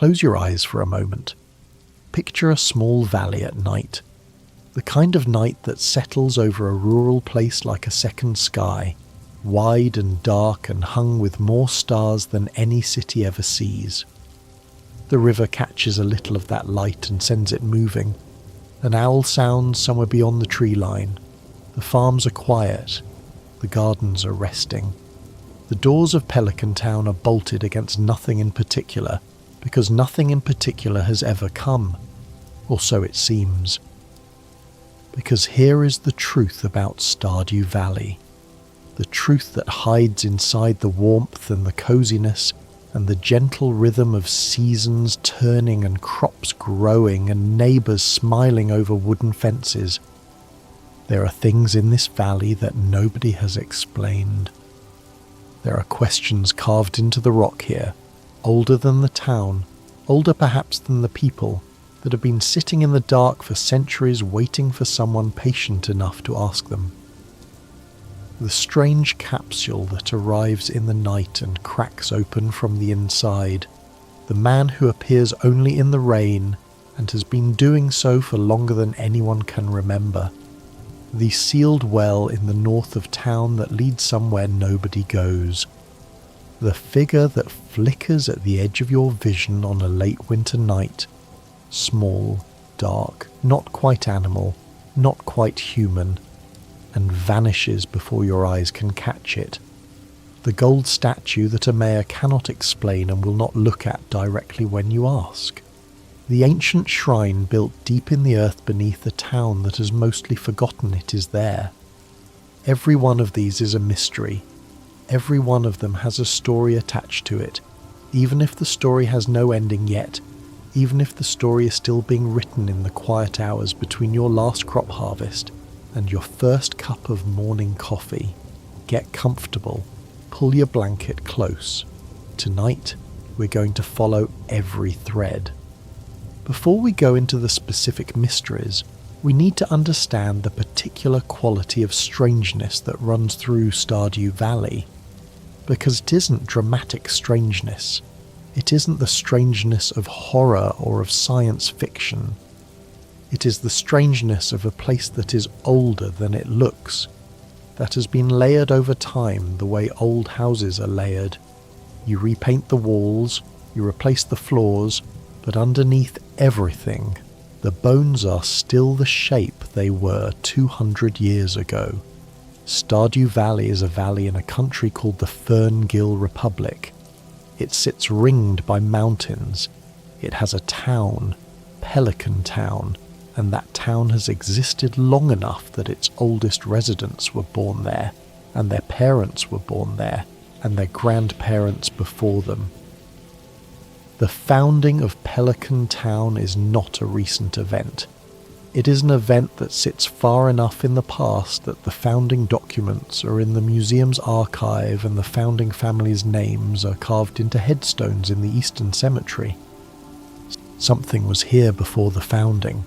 close your eyes for a moment. Picture a small valley at night. The kind of night that settles over a rural place like a second sky, wide and dark and hung with more stars than any city ever sees. The river catches a little of that light and sends it moving. An owl sounds somewhere beyond the tree line. The farms are quiet. The gardens are resting. The doors of Pelican Town are bolted against nothing in particular, because nothing in particular has ever come, or so it seems. Because here is the truth about Stardew Valley, the truth that hides inside the warmth and the coziness and the gentle rhythm of seasons turning and crops growing and neighbours smiling over wooden fences. There are things in this valley that nobody has explained. There are questions carved into the rock here, older than the town, older perhaps than the people, that have been sitting in the dark for centuries waiting for someone patient enough to ask them. The strange capsule that arrives in the night and cracks open from the inside, the man who appears only in the rain and has been doing so for longer than anyone can remember, the sealed well in the north of town that leads somewhere nobody goes, the figure that flickers at the edge of your vision on a late winter night, small, dark, not quite animal, not quite human, and vanishes before your eyes can catch it. The gold statue that a mayor cannot explain and will not look at directly when you ask. The ancient shrine built deep in the earth beneath a town that has mostly forgotten it is there. Every one of these is a mystery. Every one of them has a story attached to it, even if the story has no ending yet, even if the story is still being written in the quiet hours between your last crop harvest and your first cup of morning coffee. Get comfortable. Pull your blanket close. Tonight, we're going to follow every thread. Before we go into the specific mysteries, we need to understand the particular quality of strangeness that runs through Stardew Valley. Because it isn't dramatic strangeness. It isn't the strangeness of horror or of science fiction. It is the strangeness of a place that is older than it looks, that has been layered over time the way old houses are layered. You repaint the walls, you replace the floors, but underneath everything, the bones are still the shape they were 200 years ago. Stardew Valley is a valley in a country called the Ferngill Republic. It sits ringed by mountains. It has a town, Pelican Town, and that town has existed long enough that its oldest residents were born there, and their parents were born there, and their grandparents before them. The founding of Pelican Town is not a recent event. It is an event that sits far enough in the past that the founding documents are in the museum's archive and the founding family's names are carved into headstones in the Eastern Cemetery. Something was here before the founding.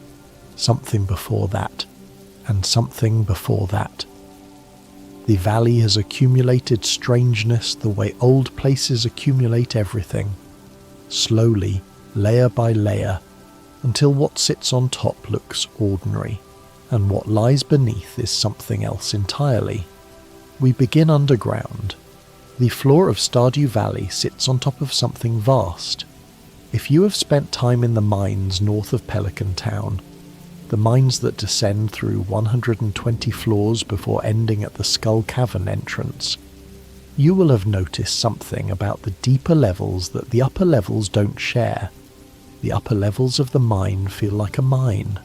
Something before that, and something before that. The valley has accumulated strangeness the way old places accumulate everything, slowly, layer by layer, until what sits on top looks ordinary, and what lies beneath is something else entirely. We begin underground. The floor of Stardew Valley sits on top of something vast. If you have spent time in the mines north of Pelican Town, the mines that descend through 120 floors before ending at the Skull Cavern entrance, you will have noticed something about the deeper levels that the upper levels don't share. The upper levels of the mine feel like a mine.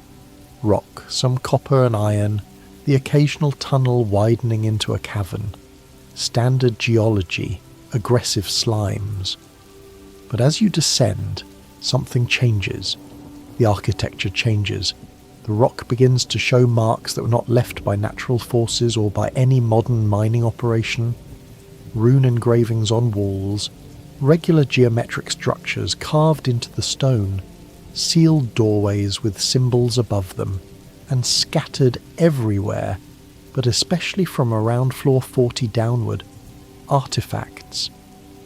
Rock, some copper and iron, the occasional tunnel widening into a cavern. Standard geology, aggressive slimes. But as you descend, something changes. The architecture changes. The rock begins to show marks that were not left by natural forces or by any modern mining operation. Rune engravings on walls, regular geometric structures carved into the stone, sealed doorways with symbols above them, and scattered everywhere, but especially from around floor 40 downward, artifacts,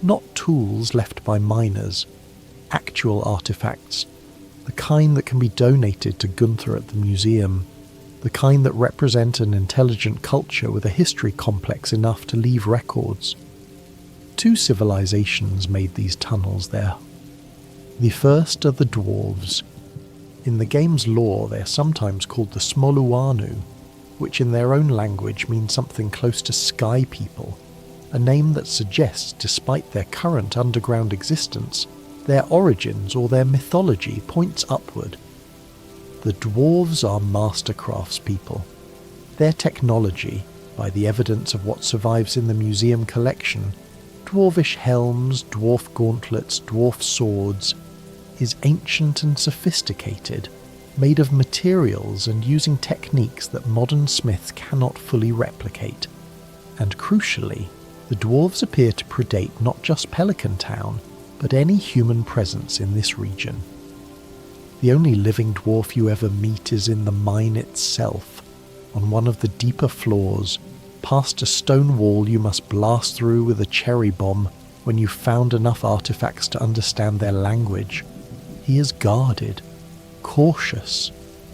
not tools left by miners, actual artifacts, the kind that can be donated to Gunther at the museum, the kind that represent an intelligent culture with a history complex enough to leave records. 2 civilizations made these tunnels there. The first are the dwarves. In the game's lore, they are sometimes called the Smoluanu, which in their own language means something close to sky people, a name that suggests, despite their current underground existence, their origins or their mythology points upward. The dwarves are master craftspeople. Their technology, by the evidence of what survives in the museum collection, dwarvish helms, dwarf gauntlets, dwarf swords, is ancient and sophisticated, made of materials and using techniques that modern smiths cannot fully replicate. And crucially, the dwarves appear to predate not just Pelican Town, but any human presence in this region. The only living dwarf you ever meet is in the mine itself, on one of the deeper floors, past a stone wall you must blast through with a cherry bomb when you've found enough artifacts to understand their language. He is guarded, cautious.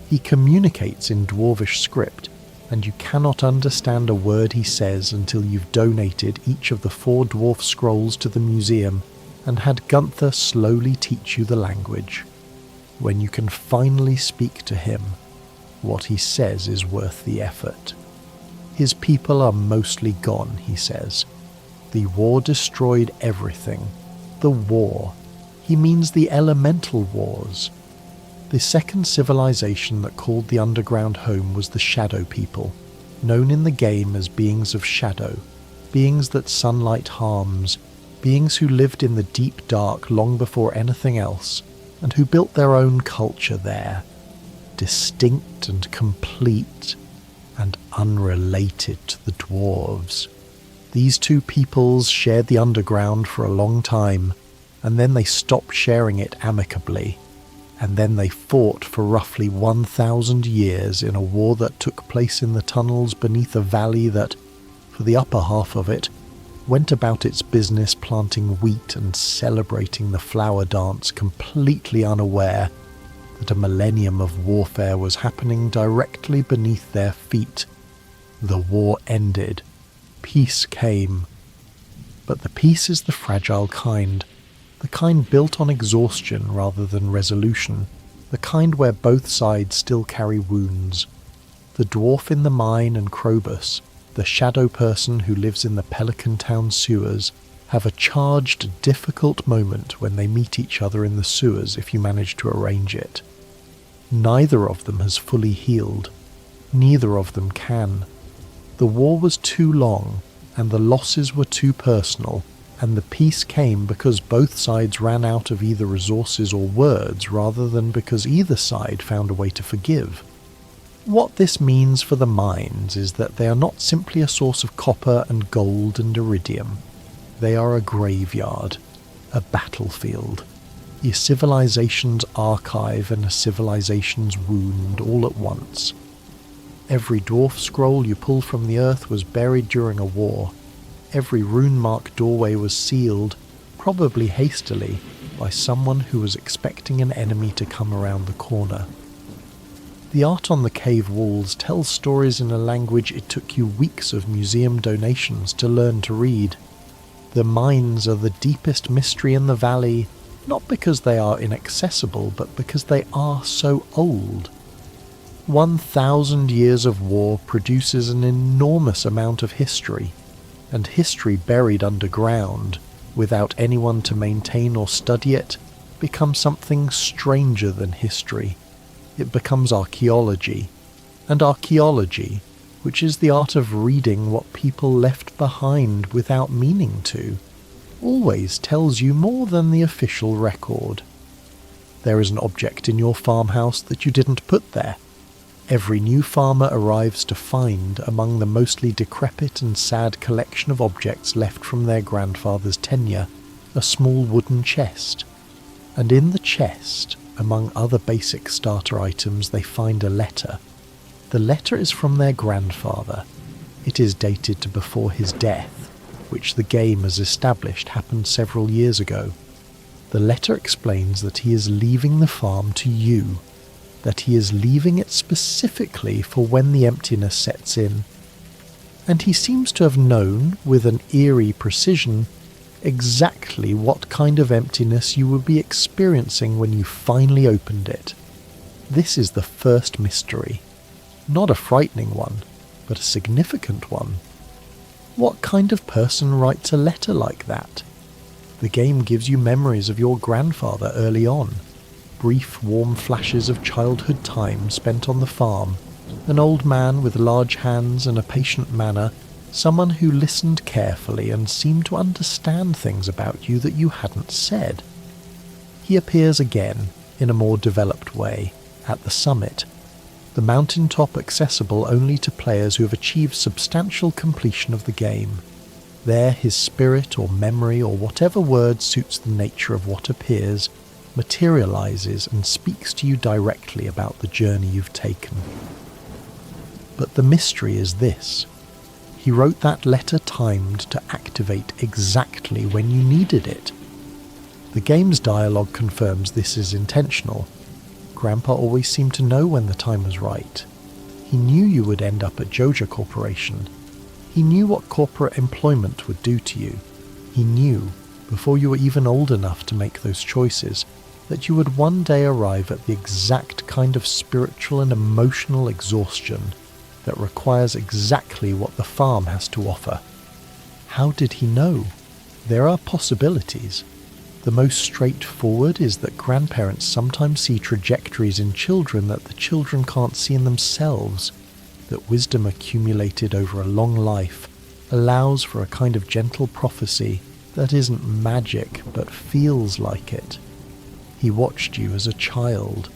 He communicates in dwarvish script, and you cannot understand a word he says until you've donated each of the 4 dwarf scrolls to the museum and had Gunther slowly teach you the language. When you can finally speak to him, what he says is worth the effort. His people are mostly gone, he says. The war destroyed everything. The war. He means the elemental wars. The second civilization that called the underground home was the Shadow People, known in the game as beings of shadow, beings that sunlight harms, beings who lived in the deep dark long before anything else, and who built their own culture there, distinct and complete, and unrelated to the dwarves. These 2 peoples shared the underground for a long time, and then they stopped sharing it amicably. And then they fought for roughly 1,000 years in a war that took place in the tunnels beneath a valley that, for the upper half of it, went about its business planting wheat and celebrating the flower dance, completely unaware that a millennium of warfare was happening directly beneath their feet. The war ended. Peace came. But the peace is the fragile kind. The kind built on exhaustion rather than resolution, the kind where both sides still carry wounds. The dwarf in the mine and Krobus, the shadow person who lives in the Pelican Town sewers, have a charged, difficult moment when they meet each other in the sewers if you manage to arrange it. Neither of them has fully healed. Neither of them can. The war was too long, and the losses were too personal, and the peace came because both sides ran out of either resources or words rather than because either side found a way to forgive. What this means for the mines is that they are not simply a source of copper and gold and iridium. They are a graveyard, a battlefield, a civilization's archive and a civilization's wound all at once. Every dwarf scroll you pull from the earth was buried during a war. Every rune-marked doorway was sealed, probably hastily, by someone who was expecting an enemy to come around the corner. The art on the cave walls tells stories in a language it took you weeks of museum donations to learn to read. The mines are the deepest mystery in the valley, not because they are inaccessible, but because they are so old. 1,000 years of war produces an enormous amount of history, and history buried underground, without anyone to maintain or study it, becomes something stranger than history. It becomes archaeology, and archaeology, which is the art of reading what people left behind without meaning to, always tells you more than the official record. There is an object in your farmhouse that you didn't put there. Every new farmer arrives to find, among the mostly decrepit and sad collection of objects left from their grandfather's tenure, a small wooden chest. And in the chest, among other basic starter items, they find a letter. The letter is from their grandfather. It is dated to before his death, which the game has established happened several years ago. The letter explains that he is leaving the farm to you, that he is leaving it specifically for when the emptiness sets in. And he seems to have known, with an eerie precision, exactly what kind of emptiness you would be experiencing when you finally opened it. This is the first mystery. Not a frightening one, but a significant one. What kind of person writes a letter like that? The game gives you memories of your grandfather early on, brief warm flashes of childhood time spent on the farm, an old man with large hands and a patient manner, someone who listened carefully and seemed to understand things about you that you hadn't said. He appears again, in a more developed way, at the summit, the mountaintop accessible only to players who have achieved substantial completion of the game. There his spirit or memory or whatever word suits the nature of what appears materializes and speaks to you directly about the journey you've taken. But the mystery is this. He wrote that letter timed to activate exactly when you needed it. The game's dialogue confirms this is intentional. Grandpa always seemed to know when the time was right. He knew you would end up at Joja Corporation. He knew what corporate employment would do to you. He knew, before you were even old enough to make those choices, that you would one day arrive at the exact kind of spiritual and emotional exhaustion that requires exactly what the farm has to offer. How did he know? There are possibilities. The most straightforward is that grandparents sometimes see trajectories in children that the children can't see in themselves, that wisdom accumulated over a long life allows for a kind of gentle prophecy that isn't magic but feels like it. He watched you as a child.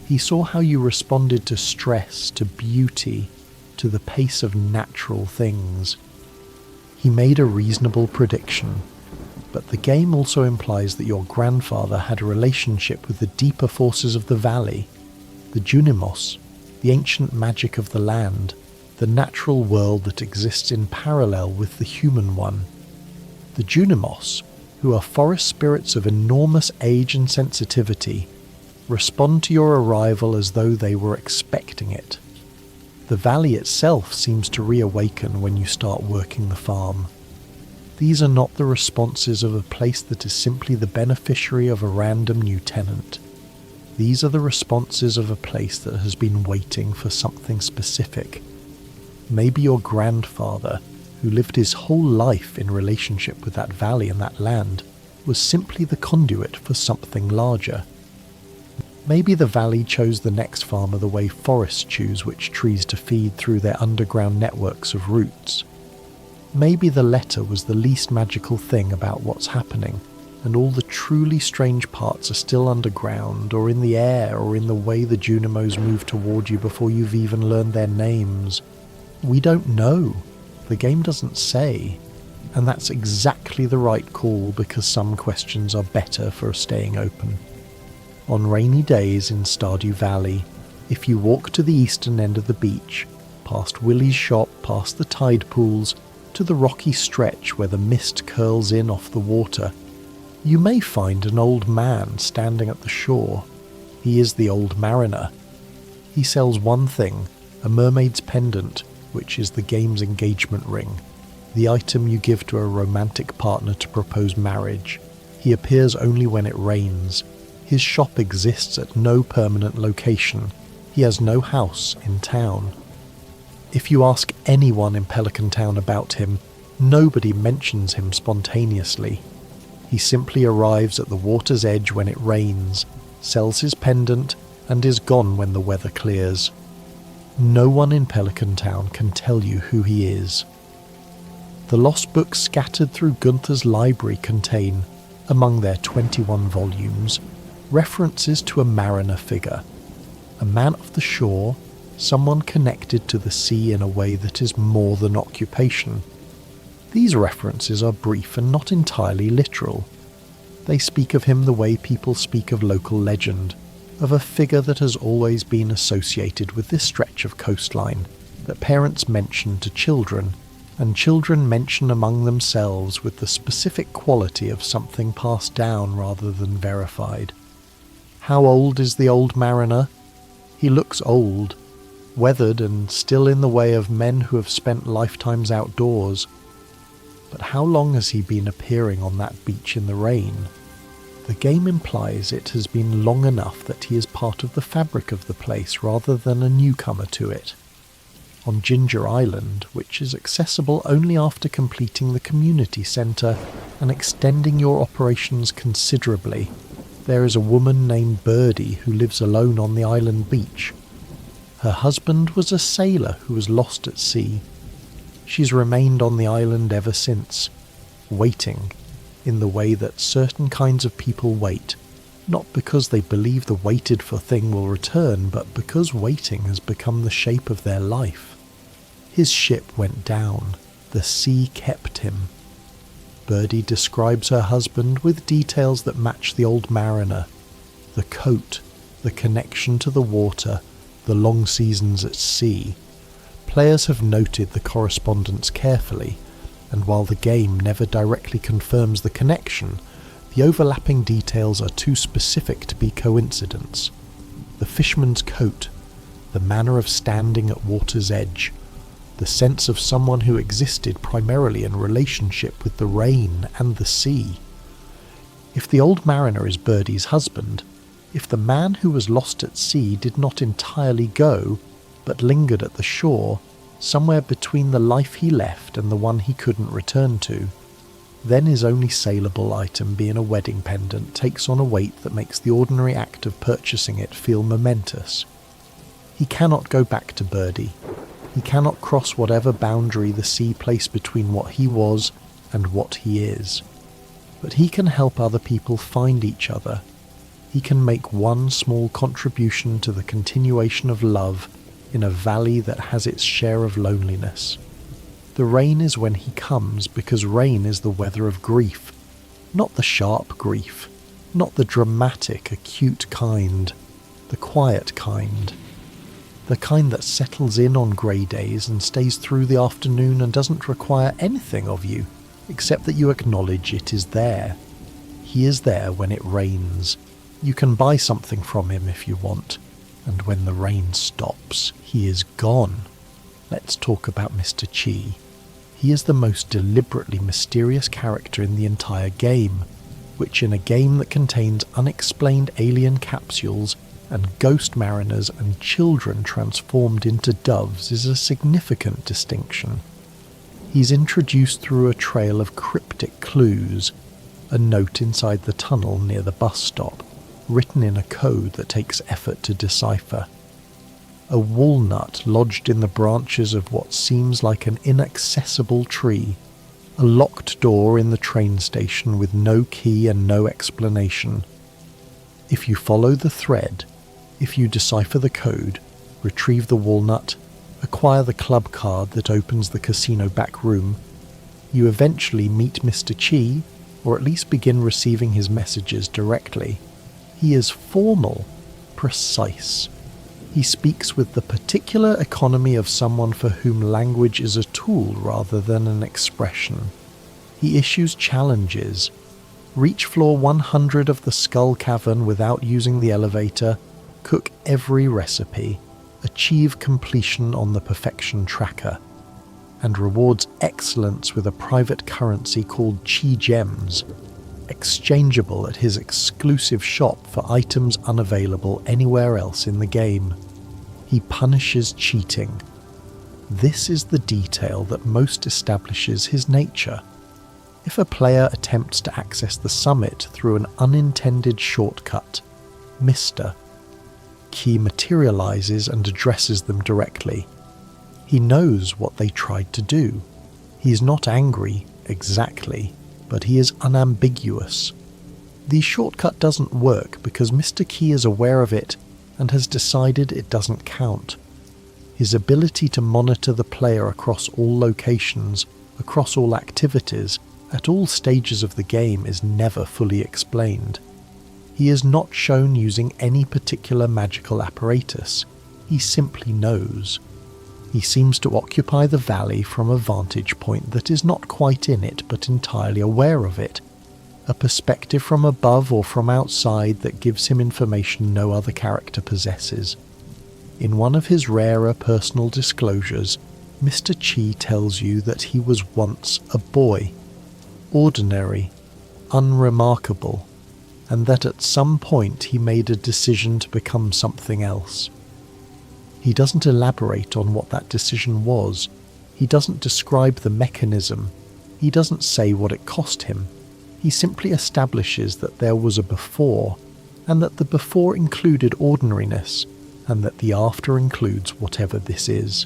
He saw how you responded to stress, to beauty, to the pace of natural things. He made a reasonable prediction, but the game also implies that your grandfather had a relationship with the deeper forces of the valley, the Junimos, the ancient magic of the land, the natural world that exists in parallel with the human one. The Junimos, who are forest spirits of enormous age and sensitivity, respond to your arrival as though they were expecting it. The valley itself seems to reawaken when you start working the farm. These are not the responses of a place that is simply the beneficiary of a random new tenant. These are the responses of a place that has been waiting for something specific. Maybe your grandfather, who lived his whole life in relationship with that valley and that land, was simply the conduit for something larger. Maybe the valley chose the next farmer the way forests choose which trees to feed through their underground networks of roots. Maybe the letter was the least magical thing about what's happening, and all the truly strange parts are still underground, or in the air, or in the way the Junimos move toward you before you've even learned their names. We don't know. The game doesn't say. And that's exactly the right call, because some questions are better for staying open. On rainy days in Stardew Valley, if you walk to the eastern end of the beach, past Willie's shop, past the tide pools, to the rocky stretch where the mist curls in off the water, you may find an old man standing at the shore. He is the old mariner. He sells one thing, a mermaid's pendant, which is the game's engagement ring, the item you give to a romantic partner to propose marriage. He appears only when it rains. His shop exists at no permanent location. He has no house in town. If you ask anyone in Pelican Town about him, nobody mentions him spontaneously. He simply arrives at the water's edge when it rains, sells his pendant, and is gone when the weather clears. No one in Pelican Town can tell you who he is. The lost books scattered through Gunther's library contain, among their 21 volumes, references to a mariner figure, a man of the shore, someone connected to the sea in a way that is more than occupation. These references are brief and not entirely literal. They speak of him the way people speak of local legend, of a figure that has always been associated with this stretch of coastline, that parents mention to children, and children mention among themselves with the specific quality of something passed down rather than verified. How old is the old mariner? He looks old, weathered and still in the way of men who have spent lifetimes outdoors. But how long has he been appearing on that beach in the rain? The game implies it has been long enough that he is part of the fabric of the place rather than a newcomer to it. On Ginger Island, which is accessible only after completing the community centre and extending your operations considerably, there is a woman named Birdie who lives alone on the island beach. Her husband was a sailor who was lost at sea. She's remained on the island ever since, waiting in the way that certain kinds of people wait, not because they believe the waited-for thing will return, but because waiting has become the shape of their life. His ship went down. The sea kept him. Birdie describes her husband with details that match the old mariner. The coat, the connection to the water, the long seasons at sea. Players have noted the correspondence carefully, and while the game never directly confirms the connection, the overlapping details are too specific to be coincidence. The fisherman's coat, the manner of standing at water's edge, the sense of someone who existed primarily in relationship with the rain and the sea. If the old mariner is Birdie's husband, if the man who was lost at sea did not entirely go, but lingered at the shore, somewhere between the life he left and the one he couldn't return to, then his only saleable item being a wedding pendant takes on a weight that makes the ordinary act of purchasing it feel momentous. He cannot go back to Birdie. He cannot cross whatever boundary the sea placed between what he was and what he is. But he can help other people find each other. He can make one small contribution to the continuation of love in a valley that has its share of loneliness. The rain is when he comes because rain is the weather of grief, not the sharp grief, not the dramatic, acute kind, the quiet kind. The kind that settles in on grey days and stays through the afternoon and doesn't require anything of you, except that you acknowledge it is there. He is there when it rains. You can buy something from him if you want, and when the rain stops, he is gone. Let's talk about Mr. Chi. He is the most deliberately mysterious character in the entire game, which in a game that contains unexplained alien capsules and ghost mariners and children transformed into doves is a significant distinction. He's introduced through a trail of cryptic clues, a note inside the tunnel near the bus stop, written in a code that takes effort to decipher. A walnut lodged in the branches of what seems like an inaccessible tree, a locked door in the train station with no key and no explanation. If you follow the thread, if you decipher the code, retrieve the walnut, acquire the club card that opens the casino back room, you eventually meet Mr. Chi, or at least begin receiving his messages directly. He is formal, precise. He speaks with the particular economy of someone for whom language is a tool rather than an expression. He issues challenges. Reach floor 100 of the Skull Cavern without using the elevator, cook every recipe, achieve completion on the perfection tracker, and rewards excellence with a private currency called Chi Gems, exchangeable at his exclusive shop for items unavailable anywhere else in the game. He punishes cheating. This is the detail that most establishes his nature. If a player attempts to access the summit through an unintended shortcut, Mr. Chi materializes and addresses them directly. He knows what they tried to do. He is not angry, exactly, but he is unambiguous. The shortcut doesn't work because Mr. Chi is aware of it and has decided it doesn't count. His ability to monitor the player across all locations, across all activities, at all stages of the game is never fully explained. He is not shown using any particular magical apparatus. He simply knows. He seems to occupy the valley from a vantage point that is not quite in it but entirely aware of it, a perspective from above or from outside that gives him information no other character possesses. In one of his rarer personal disclosures, Mr. Chi tells you that he was once a boy, ordinary, unremarkable, and that at some point he made a decision to become something else. He doesn't elaborate on what that decision was. He doesn't describe the mechanism. He doesn't say what it cost him. He simply establishes that there was a before, and that the before included ordinariness, and that the after includes whatever this is.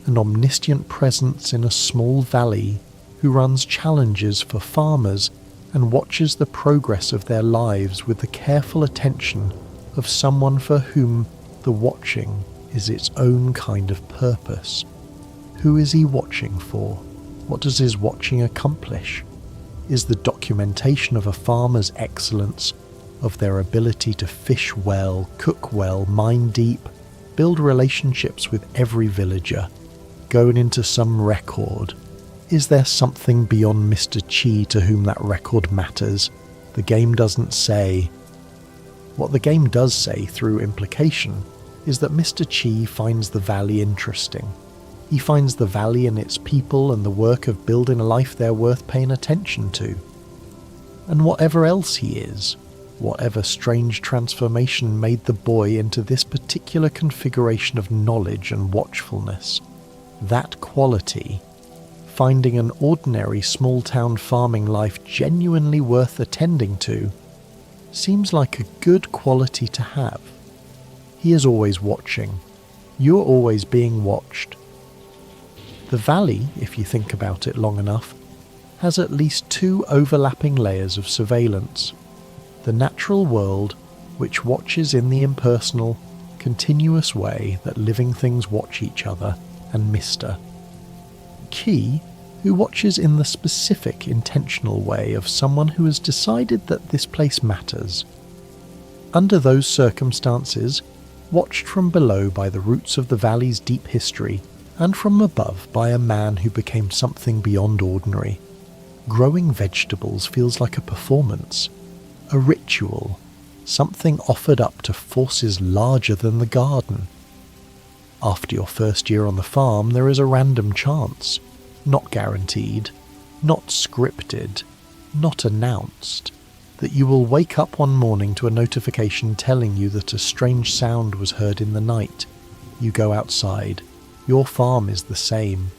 An omniscient presence in a small valley who runs challenges for farmers and watches the progress of their lives with the careful attention of someone for whom the watching is its own kind of purpose. Who is he watching for? What does his watching accomplish? Is the documentation of a farmer's excellence, of their ability to fish well, cook well, mine deep, build relationships with every villager, going into some record? Is there something beyond Mr. Chi to whom that record matters? The game doesn't say. What the game does say, through implication, is that Mr. Chi finds the valley interesting. He finds the valley and its people and the work of building a life they're worth paying attention to. And whatever else he is, whatever strange transformation made the boy into this particular configuration of knowledge and watchfulness, that quality, finding an ordinary small-town farming life genuinely worth attending to, seems like a good quality to have. He is always watching. You're always being watched. The valley, if you think about it long enough, has at least two overlapping layers of surveillance. The natural world, which watches in the impersonal, continuous way that living things watch each other, and Mr. Chi, who watches in the specific, intentional way of someone who has decided that this place matters. Under those circumstances, watched from below by the roots of the valley's deep history, and from above by a man who became something beyond ordinary, growing vegetables feels like a performance, a ritual, something offered up to forces larger than the garden. After your first year on the farm, there is a random chance, not guaranteed, not scripted, not announced, that you will wake up one morning to a notification telling you that a strange sound was heard in the night. You go outside. Your farm is the same.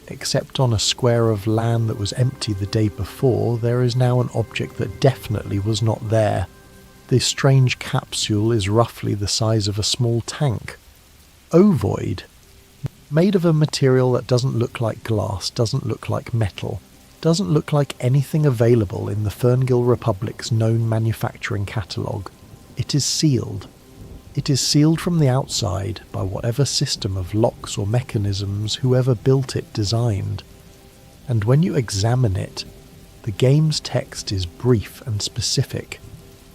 Except on a square of land that was empty the day before, there is now an object that definitely was not there. This strange capsule is roughly the size of a small tank. Ovoid. Made of a material that doesn't look like glass, doesn't look like metal, doesn't look like anything available in the Ferngil Republic's known manufacturing catalogue. It is sealed. It is sealed from the outside by whatever system of locks or mechanisms whoever built it designed. And when you examine it, the game's text is brief and specific.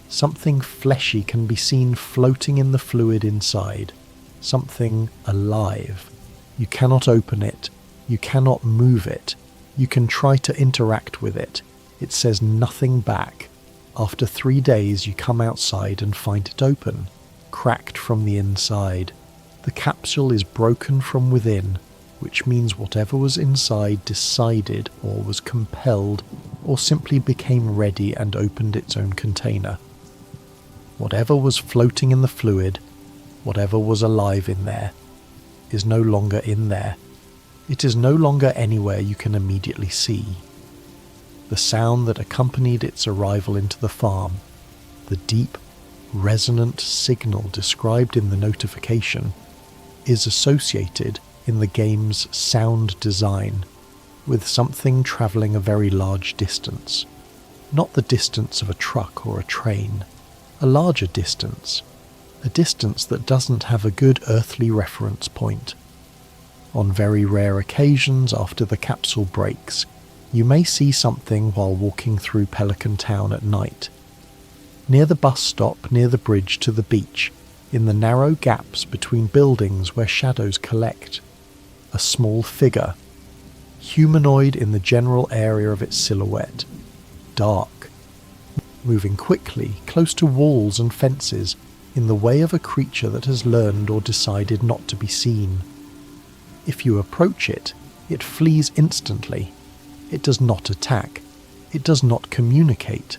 Something fleshy can be seen floating in the fluid inside. Something alive. You cannot open it. You cannot move it. You can try to interact with it. It says nothing back. After 3 days you come outside and find it open, cracked from the inside. The capsule is broken from within, which means whatever was inside decided or was compelled or simply became ready and opened its own container. Whatever was floating in the fluid, whatever was alive in there, is no longer in there. It is no longer anywhere you can immediately see. The sound that accompanied its arrival into the farm, the deep, resonant signal described in the notification, is associated in the game's sound design with something travelling a very large distance. Not the distance of a truck or a train, a larger distance, a distance that doesn't have a good earthly reference point. On very rare occasions after the capsule breaks, you may see something while walking through Pelican Town at night. Near the bus stop, near the bridge to the beach, in the narrow gaps between buildings where shadows collect, a small figure, humanoid in the general area of its silhouette, dark, moving quickly close to walls and fences in the way of a creature that has learned or decided not to be seen. If you approach it, it flees instantly. It does not attack. It does not communicate.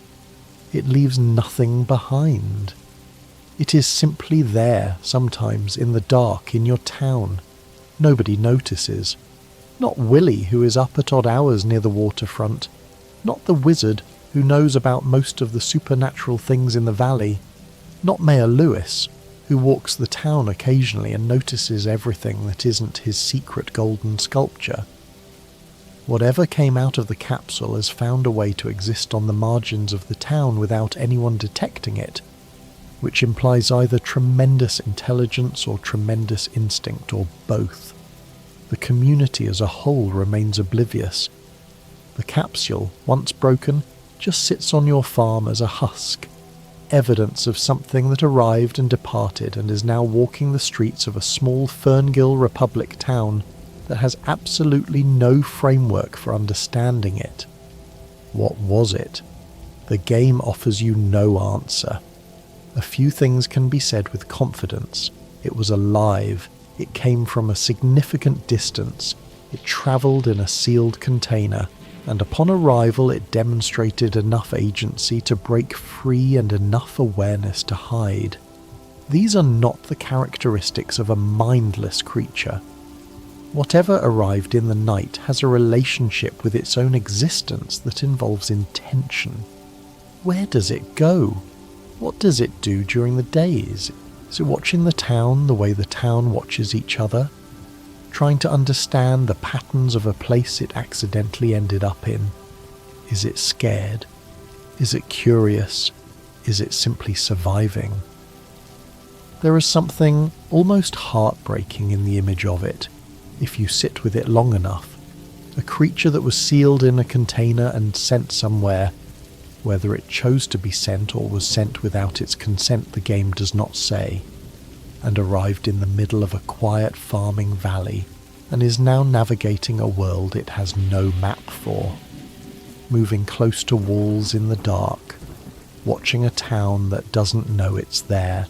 It leaves nothing behind. It is simply there, sometimes in the dark in your town. Nobody notices. Not Willie, who is up at odd hours near the waterfront. Not the wizard, who knows about most of the supernatural things in the valley. Not Mayor Lewis, who walks the town occasionally and notices everything that isn't his secret golden sculpture. Whatever came out of the capsule has found a way to exist on the margins of the town without anyone detecting it, which implies either tremendous intelligence or tremendous instinct, or both. The community as a whole remains oblivious. The capsule, once broken, just sits on your farm as a husk, evidence of something that arrived and departed and is now walking the streets of a small Ferngill Republic town that has absolutely no framework for understanding it. What was it? The game offers you no answer. A few things can be said with confidence. It was alive. It came from a significant distance. It travelled in a sealed container, and upon arrival it demonstrated enough agency to break free and enough awareness to hide. These are not the characteristics of a mindless creature. Whatever arrived in the night has a relationship with its own existence that involves intention. Where does it go? What does it do during the days? Is it watching the town the way the town watches each other? Trying to understand the patterns of a place it accidentally ended up in? Is it scared? Is it curious? Is it simply surviving? There is something almost heartbreaking in the image of it, if you sit with it long enough. A creature that was sealed in a container and sent somewhere. Whether it chose to be sent or was sent without its consent, the game does not say, and arrived in the middle of a quiet farming valley, and is now navigating a world it has no map for, moving close to walls in the dark, watching a town that doesn't know it's there,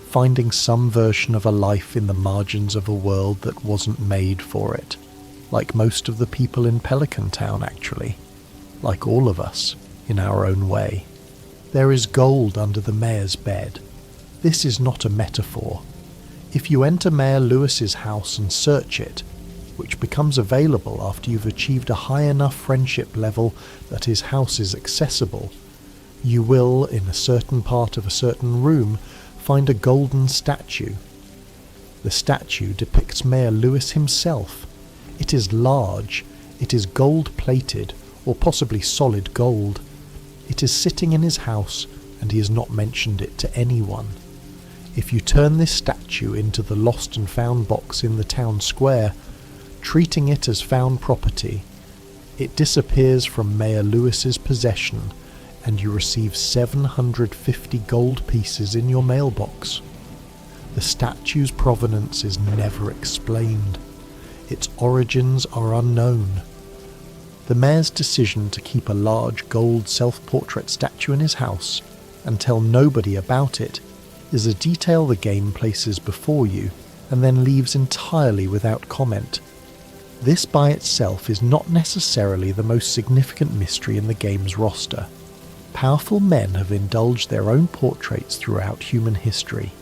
finding some version of a life in the margins of a world that wasn't made for it, like most of the people in Pelican Town actually, like all of us, in our own way. There is gold under the mayor's bed. This is not a metaphor. If you enter Mayor Lewis's house and search it, which becomes available after you've achieved a high enough friendship level that his house is accessible, you will, in a certain part of a certain room, find a golden statue. The statue depicts Mayor Lewis himself. It is large, it is gold-plated, or possibly solid gold. It is sitting in his house, and he has not mentioned it to anyone. If you turn this statue into the lost and found box in the town square, treating it as found property, it disappears from Mayor Lewis's possession, and you receive 750 gold pieces in your mailbox. The statue's provenance is never explained. Its origins are unknown. The mayor's decision to keep a large gold self-portrait statue in his house and tell nobody about it is a detail the game places before you and then leaves entirely without comment. This by itself is not necessarily the most significant mystery in the game's roster. Powerful men have indulged their own portraits throughout human history.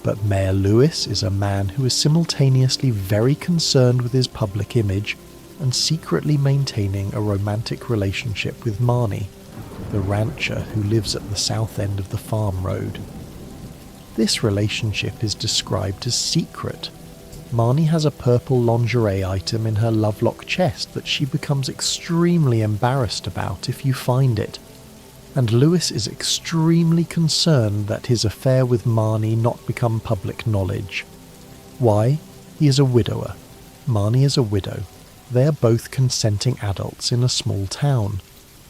But Mayor Lewis is a man who is simultaneously very concerned with his public image and secretly maintaining a romantic relationship with Marnie, the rancher who lives at the south end of the farm road. This relationship is described as secret. Marnie has a purple lingerie item in her lovelock chest that she becomes extremely embarrassed about if you find it, and Lewis is extremely concerned that his affair with Marnie not become public knowledge. Why? He is a widower. Marnie is a widow. They are both consenting adults in a small town.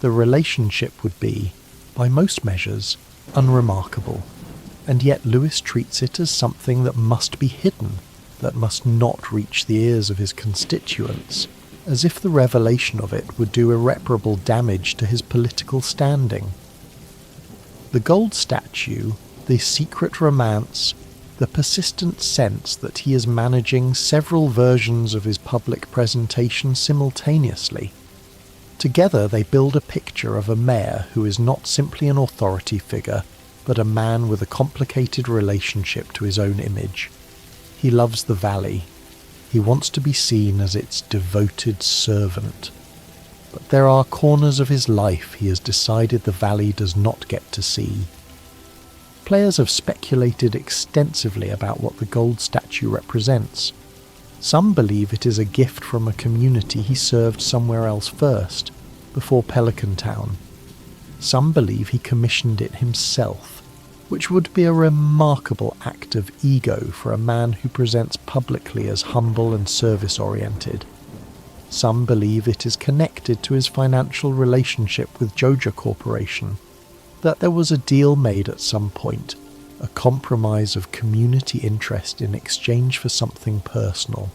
The relationship would be, by most measures, unremarkable, and yet Lewis treats it as something that must be hidden, that must not reach the ears of his constituents, as if the revelation of it would do irreparable damage to his political standing. The gold statue, the secret romance, the persistent sense that he is managing several versions of his public presentation simultaneously. Together they build a picture of a mayor who is not simply an authority figure, but a man with a complicated relationship to his own image. He loves the valley. He wants to be seen as its devoted servant. But there are corners of his life he has decided the valley does not get to see. Players have speculated extensively about what the gold statue represents. Some believe it is a gift from a community he served somewhere else first, before Pelican Town. Some believe he commissioned it himself, which would be a remarkable act of ego for a man who presents publicly as humble and service-oriented. Some believe it is connected to his financial relationship with Joja Corporation, that there was a deal made at some point, a compromise of community interest in exchange for something personal.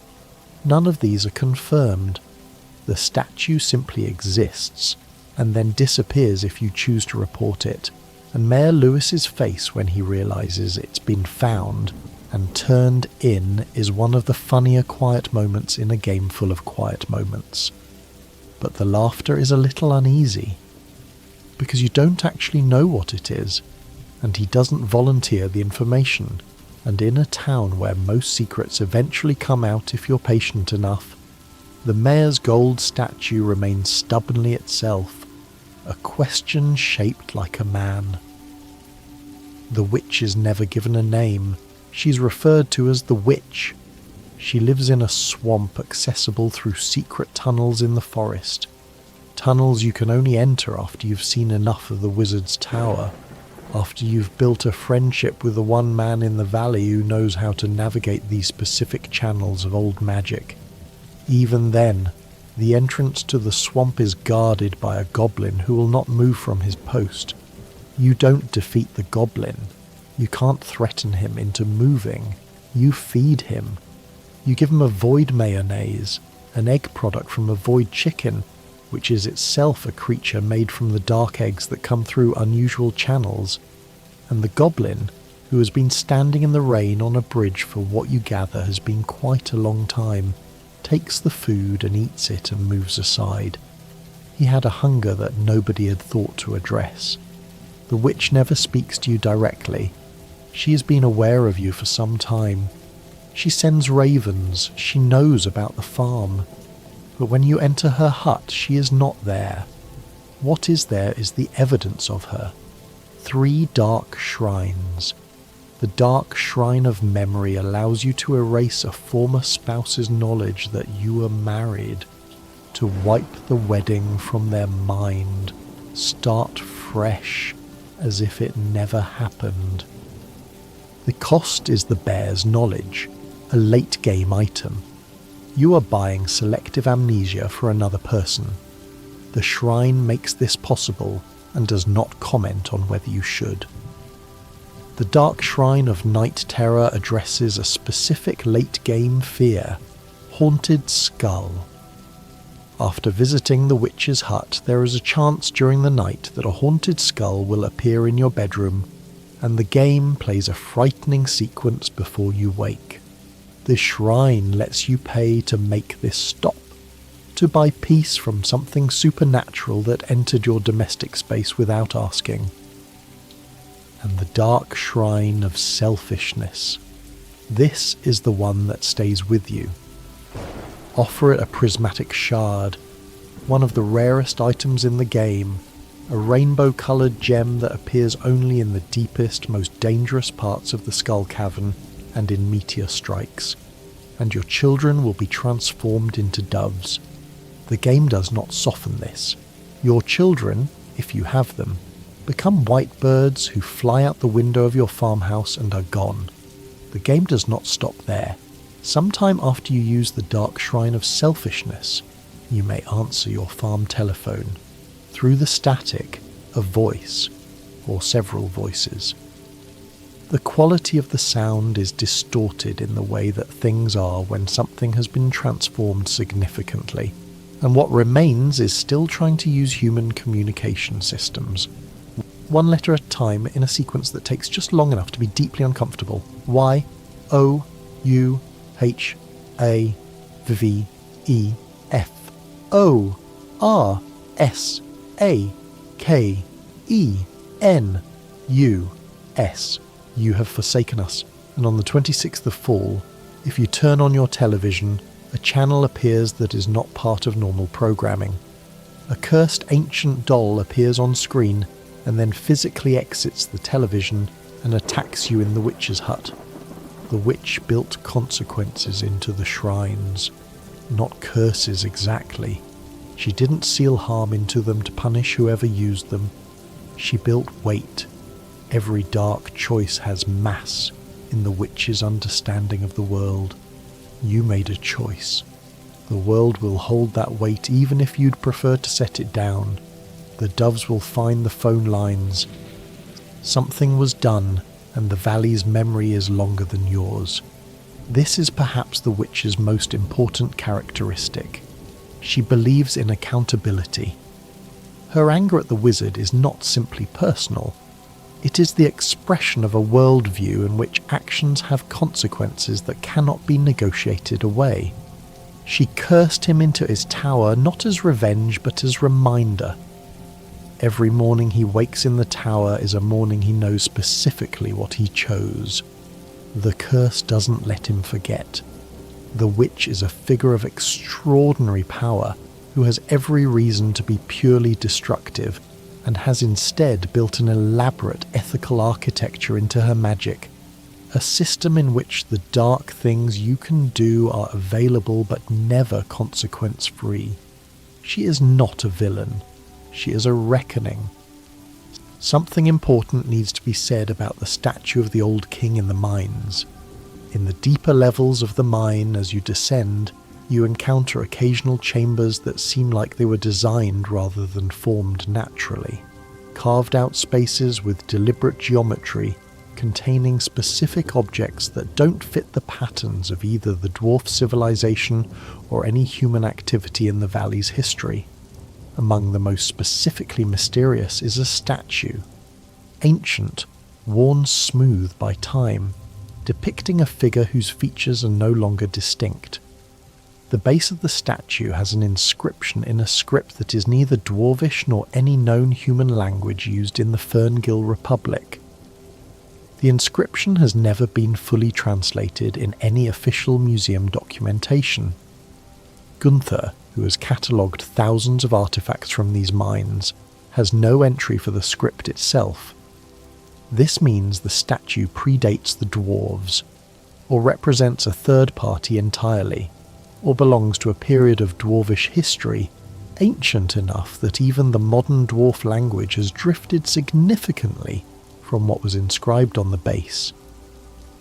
None of these are confirmed. The statue simply exists, and then disappears if you choose to report it, and Mayor Lewis's face when he realises it's been found and turned in is one of the funnier quiet moments in a game full of quiet moments. But the laughter is a little uneasy, because you don't actually know what it is, and he doesn't volunteer the information, and in a town where most secrets eventually come out if you're patient enough, the mayor's gold statue remains stubbornly itself, a question shaped like a man. The witch is never given a name. She's referred to as the witch. She lives in a swamp accessible through secret tunnels in the forest. Tunnels you can only enter after you've seen enough of the wizard's tower, after you've built a friendship with the one man in the valley who knows how to navigate these specific channels of old magic. Even then, the entrance to the swamp is guarded by a goblin who will not move from his post. You don't defeat the goblin. You can't threaten him into moving. You feed him. You give him a void mayonnaise, an egg product from a void chicken, which is itself a creature made from the dark eggs that come through unusual channels, and the goblin, who has been standing in the rain on a bridge for what you gather has been quite a long time, takes the food and eats it and moves aside. He had a hunger that nobody had thought to address. The witch never speaks to you directly. She has been aware of you for some time. She sends ravens. She knows about the farm. But when you enter her hut, she is not there. What is there is the evidence of her. 3 dark shrines. The dark shrine of memory allows you to erase a former spouse's knowledge that you were married, to wipe the wedding from their mind, start fresh, as if it never happened. The cost is the bear's knowledge, a late-game item. You are buying selective amnesia for another person. The shrine makes this possible and does not comment on whether you should. The Dark Shrine of Night Terror addresses a specific late-game fear, Haunted Skull. After visiting the witch's hut, there is a chance during the night that a haunted skull will appear in your bedroom, and the game plays a frightening sequence before you wake. The shrine lets you pay to make this stop, to buy peace from something supernatural that entered your domestic space without asking. And the dark shrine of selfishness. This is the one that stays with you. Offer it a prismatic shard, one of the rarest items in the game, a rainbow-coloured gem that appears only in the deepest, most dangerous parts of the Skull Cavern and in meteor strikes, and your children will be transformed into doves. The game does not soften this. Your children, if you have them, become white birds who fly out the window of your farmhouse and are gone. The game does not stop there. Sometime after you use the Dark Shrine of Selfishness, you may answer your farm telephone. Through the static, a voice, or several voices. The quality of the sound is distorted in the way that things are when something has been transformed significantly, and what remains is still trying to use human communication systems. One letter at a time in a sequence that takes just long enough to be deeply uncomfortable. Y, O, U, H, A, V, E, F, O, R, S, A, K, E, N, U, S. You have forsaken us, and on the 26th of fall, if you turn on your television, a channel appears that is not part of normal programming. A cursed ancient doll appears on screen and then physically exits the television and attacks you in the witch's hut. The witch built consequences into the shrines, not curses exactly. She didn't seal harm into them to punish whoever used them. She built weight. Every dark choice has mass in the witch's understanding of the world. You made a choice. The world will hold that weight even if you'd prefer to set it down. The doves will find the phone lines. Something was done, and the valley's memory is longer than yours. This is perhaps the witch's most important characteristic. She believes in accountability. Her anger at the wizard is not simply personal. It is the expression of a worldview in which actions have consequences that cannot be negotiated away. She cursed him into his tower not as revenge but as reminder. Every morning he wakes in the tower is a morning he knows specifically what he chose. The curse doesn't let him forget. The witch is a figure of extraordinary power who has every reason to be purely destructive, and has instead built an elaborate ethical architecture into her magic, a system in which the dark things you can do are available but never consequence-free. She is not a villain. She is a reckoning. Something important needs to be said about the statue of the old king in the mines. In the deeper levels of the mine, as you descend, you encounter occasional chambers that seem like they were designed rather than formed naturally. Carved out spaces with deliberate geometry, containing specific objects that don't fit the patterns of either the dwarf civilization or any human activity in the valley's history. Among the most specifically mysterious is a statue. Ancient, worn smooth by time, depicting a figure whose features are no longer distinct. The base of the statue has an inscription in a script that is neither Dwarvish nor any known human language used in the Ferngil Republic. The inscription has never been fully translated in any official museum documentation. Gunther, who has catalogued thousands of artifacts from these mines, has no entry for the script itself. This means the statue predates the dwarves, or represents a third party entirely, or belongs to a period of dwarvish history ancient enough that even the modern dwarf language has drifted significantly from what was inscribed on the base.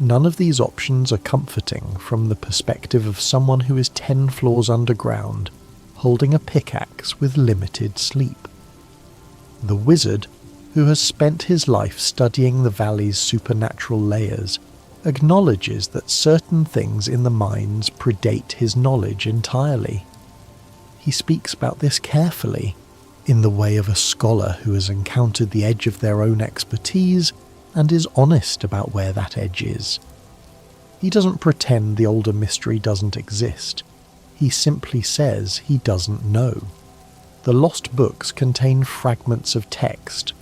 None of these options are comforting from the perspective of someone who is 10 floors underground, holding a pickaxe with limited sleep. The wizard, who has spent his life studying the valley's supernatural layers, acknowledges that certain things in the mines predate his knowledge entirely. He speaks about this carefully, in the way of a scholar who has encountered the edge of their own expertise and is honest about where that edge is. He doesn't pretend the older mystery doesn't exist. He simply says he doesn't know. The lost books contain fragments of text.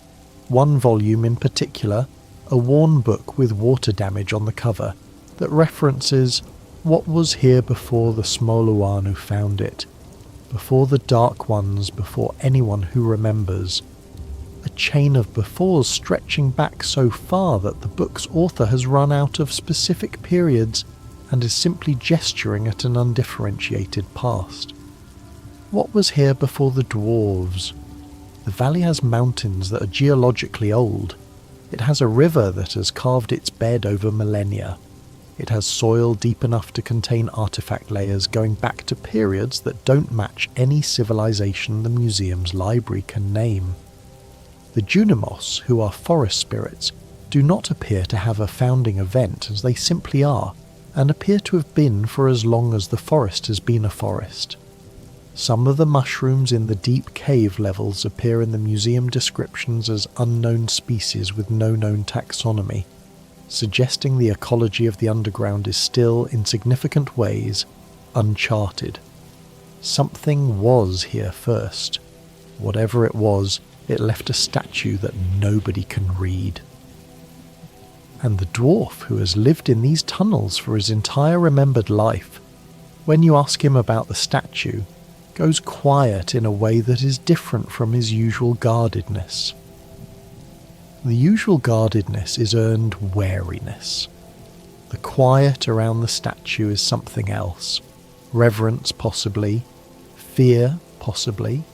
One volume in particular, a worn book with water damage on the cover, that references what was here before the Smoluanu found it, before the Dark Ones, before anyone who remembers. A chain of befores stretching back so far that the book's author has run out of specific periods and is simply gesturing at an undifferentiated past. What was here before the dwarves? The valley has mountains that are geologically old. It has a river that has carved its bed over millennia. It has soil deep enough to contain artifact layers going back to periods that don't match any civilization the museum's library can name. The Junimos, who are forest spirits, do not appear to have a founding event, as they simply are, and appear to have been for as long as the forest has been a forest. Some of the mushrooms in the deep cave levels appear in the museum descriptions as unknown species with no known taxonomy, suggesting the ecology of the underground is still, in significant ways, uncharted. Something was here first. Whatever it was, it left a statue that nobody can read. And the dwarf, who has lived in these tunnels for his entire remembered life, when you ask him about the statue, goes quiet in a way that is different from his usual guardedness. The usual guardedness is earned wariness. The quiet around the statue is something else. Reverence, possibly. Fear, possibly.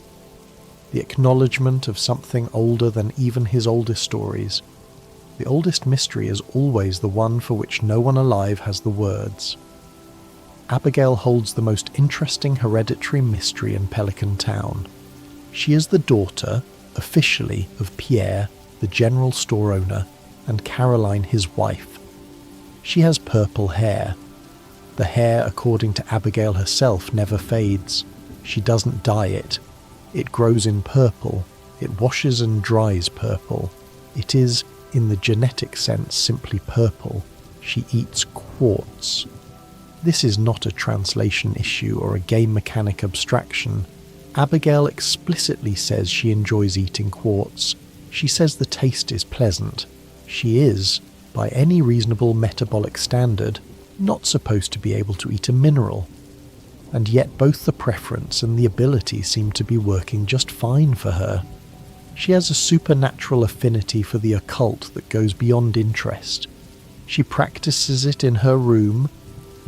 The acknowledgement of something older than even his oldest stories. The oldest mystery is always the one for which no one alive has the words. Abigail holds the most interesting hereditary mystery in Pelican Town. She is the daughter, officially, of Pierre, the general store owner, and Caroline, his wife. She has purple hair. The hair, according to Abigail herself, never fades. She doesn't dye it. It grows in purple. It washes and dries purple. It is, in the genetic sense, simply purple. She eats quartz. This is not a translation issue or a game mechanic abstraction. Abigail explicitly says she enjoys eating quartz. She says the taste is pleasant. She is, by any reasonable metabolic standard, not supposed to be able to eat a mineral. And yet both the preference and the ability seem to be working just fine for her. She has a supernatural affinity for the occult that goes beyond interest. She practices it in her room,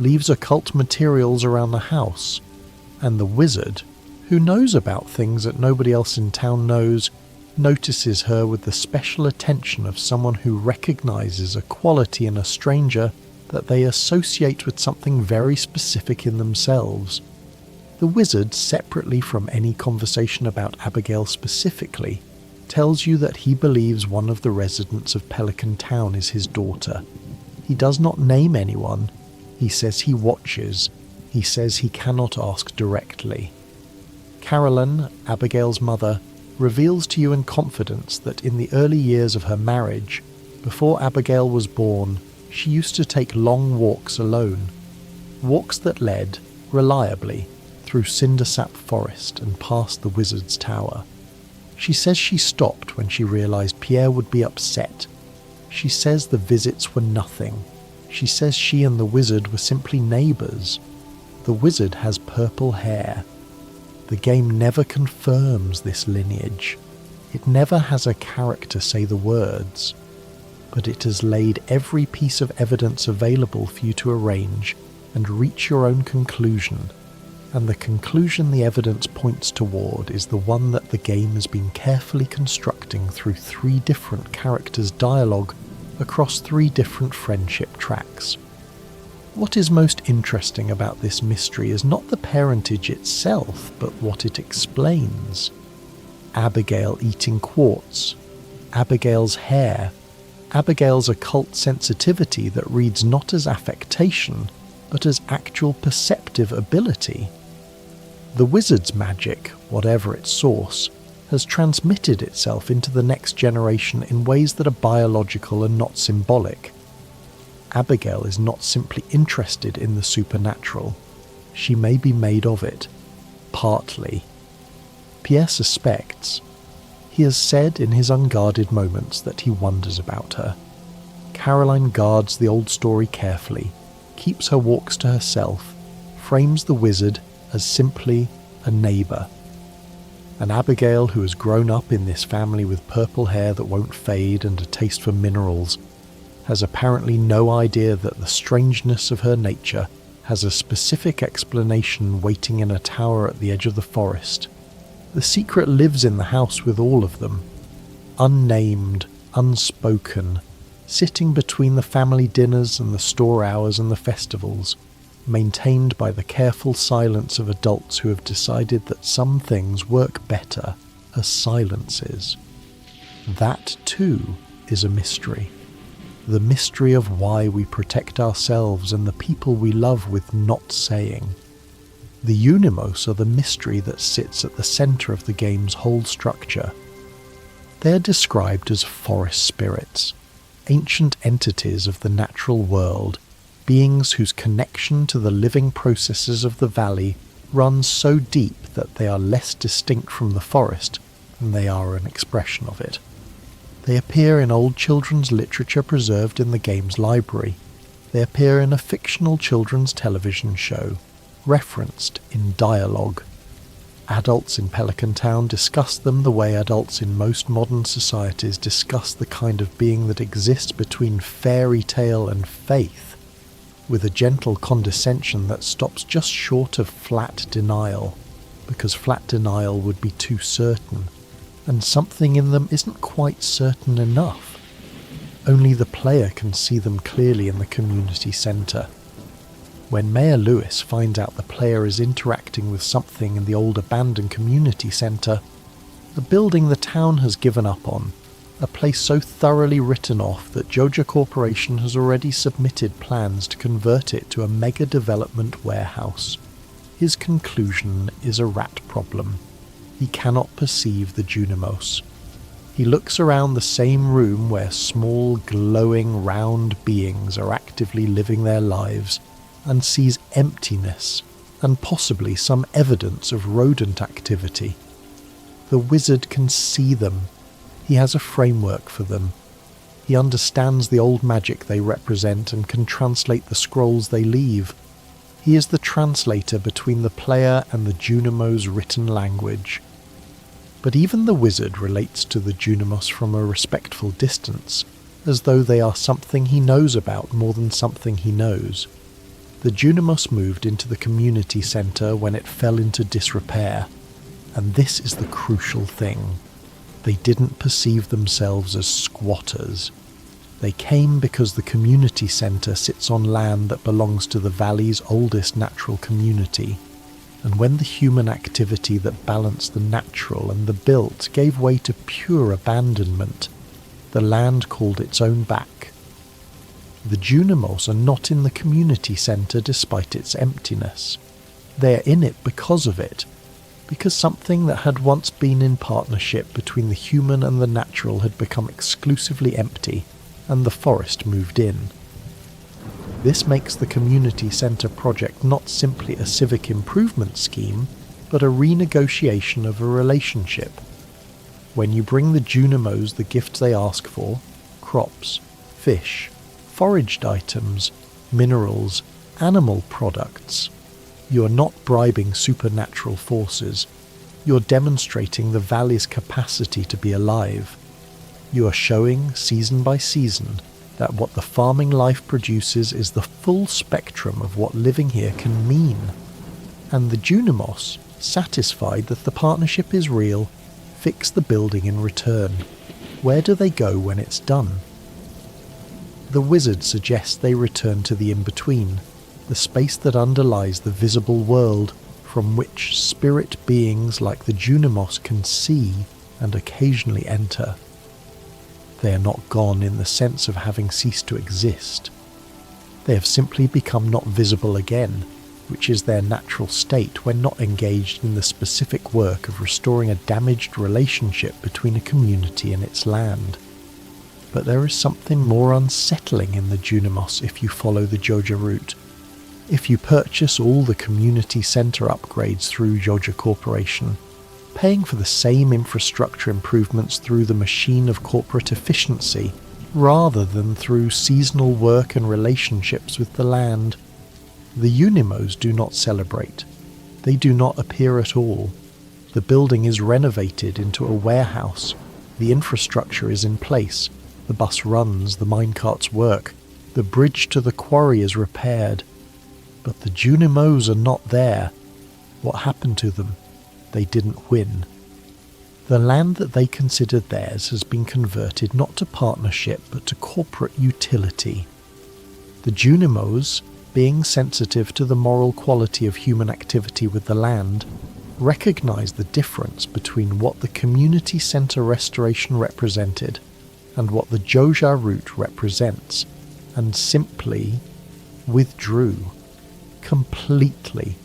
leaves occult materials around the house, and the wizard, who knows about things that nobody else in town knows, notices her with the special attention of someone who recognizes a quality in a stranger that they associate with something very specific in themselves. The wizard, separately from any conversation about Abigail specifically, tells you that he believes one of the residents of Pelican Town is his daughter. He does not name anyone. He says he watches. He says he cannot ask directly. Caroline, Abigail's mother, reveals to you in confidence that in the early years of her marriage, before Abigail was born, she used to take long walks alone. Walks that led, reliably, through Cindersap Forest and past the Wizard's Tower. She says she stopped when she realized Pierre would be upset. She says the visits were nothing. She says she and the wizard were simply neighbours. The wizard has purple hair. The game never confirms this lineage. It never has a character say the words. But it has laid every piece of evidence available for you to arrange and reach your own conclusion. And the conclusion the evidence points toward is the one that the game has been carefully constructing through 3 different characters' dialogue across 3 different friendship tracks. What is most interesting about this mystery is not the parentage itself, but what it explains. Abigail eating quartz, Abigail's hair, Abigail's occult sensitivity that reads not as affectation, but as actual perceptive ability. The wizard's magic, whatever its source, has transmitted itself into the next generation in ways that are biological and not symbolic. Abigail is not simply interested in the supernatural. She may be made of it. Partly. Pierre suspects. He has said in his unguarded moments that he wonders about her. Caroline guards the old story carefully, keeps her walks to herself, frames the wizard as simply a neighbour. And Abigail, who has grown up in this family with purple hair that won't fade and a taste for minerals, has apparently no idea that the strangeness of her nature has a specific explanation waiting in a tower at the edge of the forest. The secret lives in the house with all of them, unnamed, unspoken, sitting between the family dinners and the store hours and the festivals, maintained by the careful silence of adults who have decided that some things work better as silences. That, too, is a mystery. the mystery of why we protect ourselves and the people we love with not saying. The Junimos are the mystery that sits at the centre of the game's whole structure. They are described as forest spirits, ancient entities of the natural world, beings whose connection to the living processes of the valley runs so deep that they are less distinct from the forest than they are an expression of it. They appear in old children's literature preserved in the game's library. They appear in a fictional children's television show, referenced in dialogue. Adults in Pelican Town discuss them the way adults in most modern societies discuss the kind of being that exists between fairy tale and faith, with a gentle condescension that stops just short of flat denial, because flat denial would be too certain, and something in them isn't quite certain enough. Only the player can see them clearly in the community centre. When Mayor Lewis finds out the player is interacting with something in the old abandoned community centre, the building the town has given up on, a place so thoroughly written off that Joja Corporation has already submitted plans to convert it to a mega development warehouse. His conclusion is a rat problem. He cannot perceive the Junimos. He looks around the same room where small, glowing, round beings are actively living their lives, and sees emptiness, and possibly some evidence of rodent activity. The wizard can see them. He has a framework for them. He understands the old magic they represent and can translate the scrolls they leave. He is the translator between the player and the Junimo's written language. But even the wizard relates to the Junimos from a respectful distance, as though they are something he knows about more than something he knows. The Junimos moved into the community centre when it fell into disrepair, and this is the crucial thing. They didn't perceive themselves as squatters. They came because the community centre sits on land that belongs to the valley's oldest natural community, and when the human activity that balanced the natural and the built gave way to pure abandonment, the land called its own back. The Junimos are not in the community centre despite its emptiness. They are in it because of it, because something that had once been in partnership between the human and the natural had become exclusively empty, and the forest moved in. This makes the community centre project not simply a civic improvement scheme, but a renegotiation of a relationship. When you bring the Junimos the gifts they ask for, crops, fish, foraged items, minerals, animal products, you are not bribing supernatural forces. You are demonstrating the valley's capacity to be alive. You are showing, season by season, that what the farming life produces is the full spectrum of what living here can mean. And the Junimos, satisfied that the partnership is real, fix the building in return. Where do they go when it's done? The wizard suggests they return to the in-between, the space that underlies the visible world, from which spirit beings like the Junimos can see and occasionally enter. They are not gone in the sense of having ceased to exist. They have simply become not visible again, which is their natural state when not engaged in the specific work of restoring a damaged relationship between a community and its land. But there is something more unsettling in the Junimos if you follow the Joja route. If you purchase all the community centre upgrades through Joja Corporation, paying for the same infrastructure improvements through the machine of corporate efficiency, rather than through seasonal work and relationships with the land. The Junimos do not celebrate. They do not appear at all. The building is renovated into a warehouse. The infrastructure is in place. The bus runs, the minecarts work. The bridge to the quarry is repaired. But the Junimos are not there. What happened to them? They didn't win. The land that they considered theirs has been converted not to partnership but to corporate utility. The Junimos, being sensitive to the moral quality of human activity with the land, recognize the difference between what the community centre restoration represented and what the Joja root represents, and simply withdrew completely,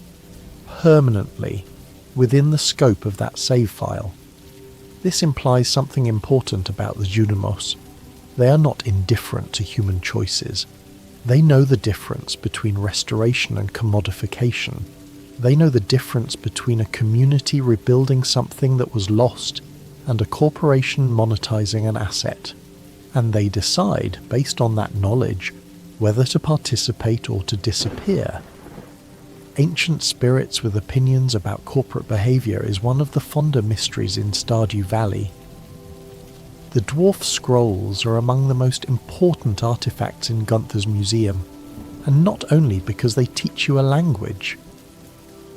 permanently, within the scope of that save file. This implies something important about the Junimos. They are not indifferent to human choices. They know the difference between restoration and commodification. They know the difference between a community rebuilding something that was lost and a corporation monetizing an asset. And they decide, based on that knowledge, whether to participate or to disappear. Ancient spirits with opinions about corporate behaviour is one of the fonder mysteries in Stardew Valley. The dwarf scrolls are among the most important artefacts in Gunther's museum, and not only because they teach you a language.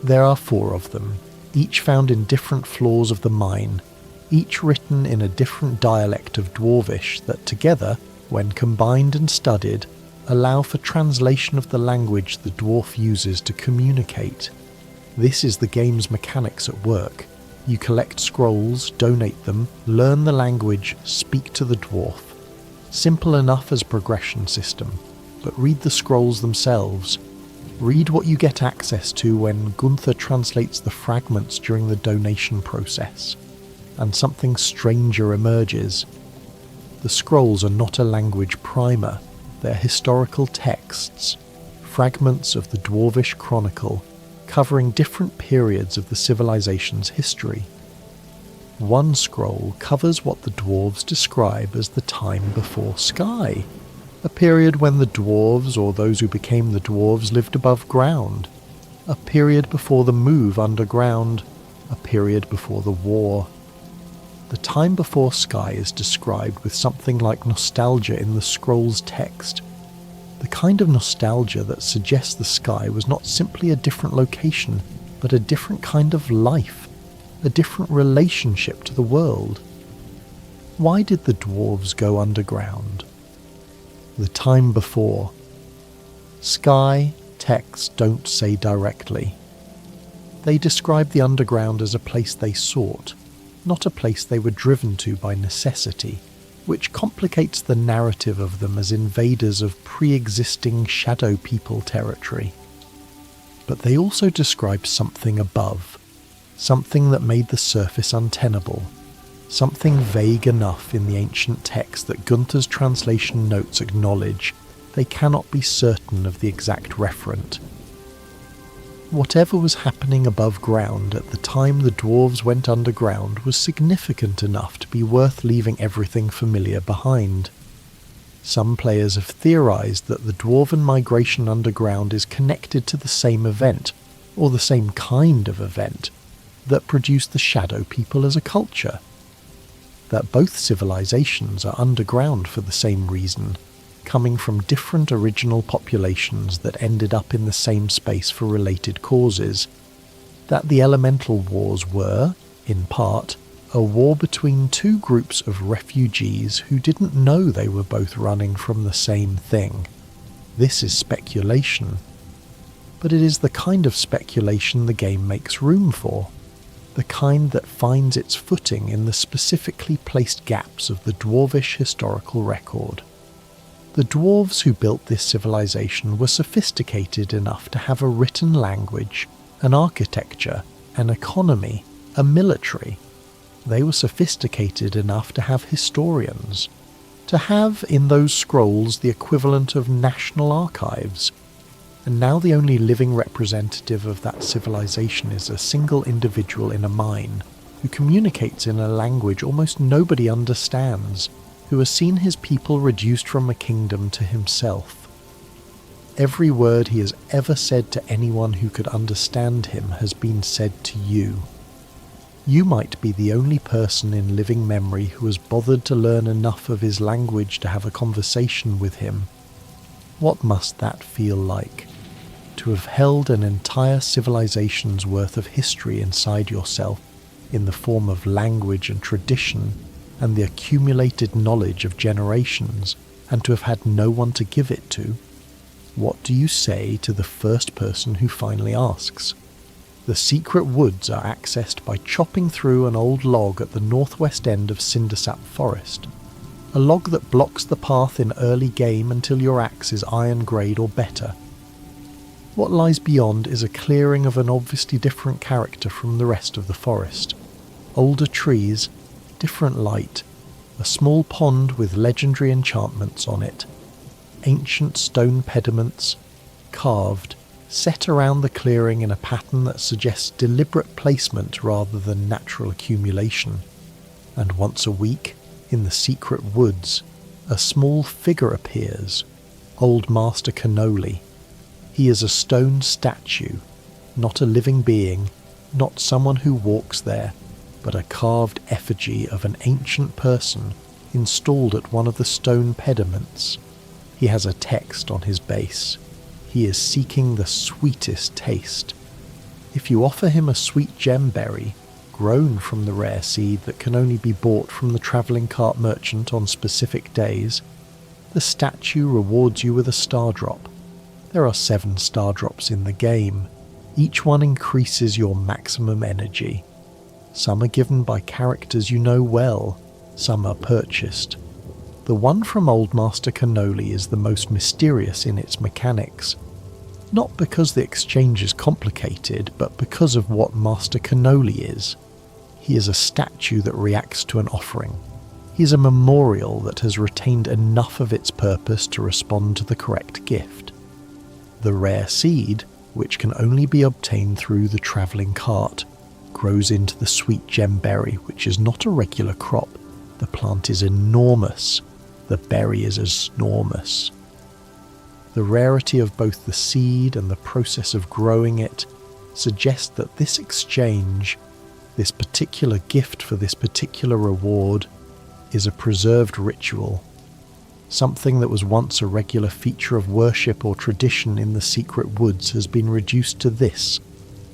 There are 4 of them, each found in different floors of the mine, each written in a different dialect of Dwarvish that together, when combined and studied, allow for translation of the language the dwarf uses to communicate. This is the game's mechanics at work. You collect scrolls, donate them, learn the language, speak to the dwarf. Simple enough as progression system, but read the scrolls themselves. Read what you get access to when Gunther translates the fragments during the donation process, and something stranger emerges. The scrolls are not a language primer. They're historical texts, fragments of the Dwarvish Chronicle, covering different periods of the civilization's history. One scroll covers what the dwarves describe as the time before Sky, a period when the dwarves, or those who became the dwarves, lived above ground, a period before the move underground, a period before the war. The time before Sky is described with something like nostalgia in the scroll's text, the kind of nostalgia that suggests the sky was not simply a different location, but a different kind of life, a different relationship to the world. Why did the dwarves go underground? The time before. Sky texts don't say directly. They describe the underground as a place they sought, not a place they were driven to by necessity, which complicates the narrative of them as invaders of pre-existing shadow people territory. But they also describe something above, something that made the surface untenable, something vague enough in the ancient text that Gunther's translation notes acknowledge they cannot be certain of the exact referent. Whatever was happening above ground at the time the dwarves went underground was significant enough to be worth leaving everything familiar behind. Some players have theorized that the dwarven migration underground is connected to the same event, or the same kind of event, that produced the shadow people as a culture. That both civilizations are underground for the same reason, coming from different original populations that ended up in the same space for related causes. That the elemental wars were, in part, a war between 2 groups of refugees who didn't know they were both running from the same thing. This is speculation. But it is the kind of speculation the game makes room for. The kind that finds its footing in the specifically placed gaps of the dwarvish historical record. The dwarves who built this civilization were sophisticated enough to have a written language, an architecture, an economy, a military. They were sophisticated enough to have historians, to have in those scrolls the equivalent of national archives. And now the only living representative of that civilization is a single individual in a mine, who communicates in a language almost nobody understands, who has seen his people reduced from a kingdom to himself. Every word he has ever said to anyone who could understand him has been said to you. You might be the only person in living memory who has bothered to learn enough of his language to have a conversation with him. What must that feel like? To have held an entire civilization's worth of history inside yourself, in the form of language and tradition, and the accumulated knowledge of generations, and to have had no one to give it to. What do you say to the first person who finally asks? The secret woods are accessed by chopping through an old log at the northwest end of Cindersap Forest. a log that blocks the path in early game until your axe is iron grade or better. What lies beyond is a clearing of an obviously different character from the rest of the forest. Older trees, different light, a small pond with legendary enchantments on it, ancient stone pediments, carved, set around the clearing in a pattern that suggests deliberate placement rather than natural accumulation. And once a week, in the secret woods, a small figure appears, Old Master Canoli. He is a stone statue, not a living being, not someone who walks there, but a carved effigy of an ancient person installed at one of the stone pediments. He has a text on his base. He is seeking the sweetest taste. If you offer him a sweet gemberry, grown from the rare seed that can only be bought from the travelling cart merchant on specific days, the statue rewards you with a Stardrop. There are 7 Stardrops in the game. Each one increases your maximum energy. Some are given by characters you know well, some are purchased. The one from Old Master Canoli is the most mysterious in its mechanics. Not because the exchange is complicated, but because of what Master Canoli is. He is a statue that reacts to an offering. He is a memorial that has retained enough of its purpose to respond to the correct gift. The rare seed, which can only be obtained through the travelling cart, grows into the sweet gemberry, which is not a regular crop. The plant is enormous. The berry is enormous. The rarity of both the seed and the process of growing it suggests that this exchange, this particular gift for this particular reward, is a preserved ritual. Something that was once a regular feature of worship or tradition in the secret woods has been reduced to this: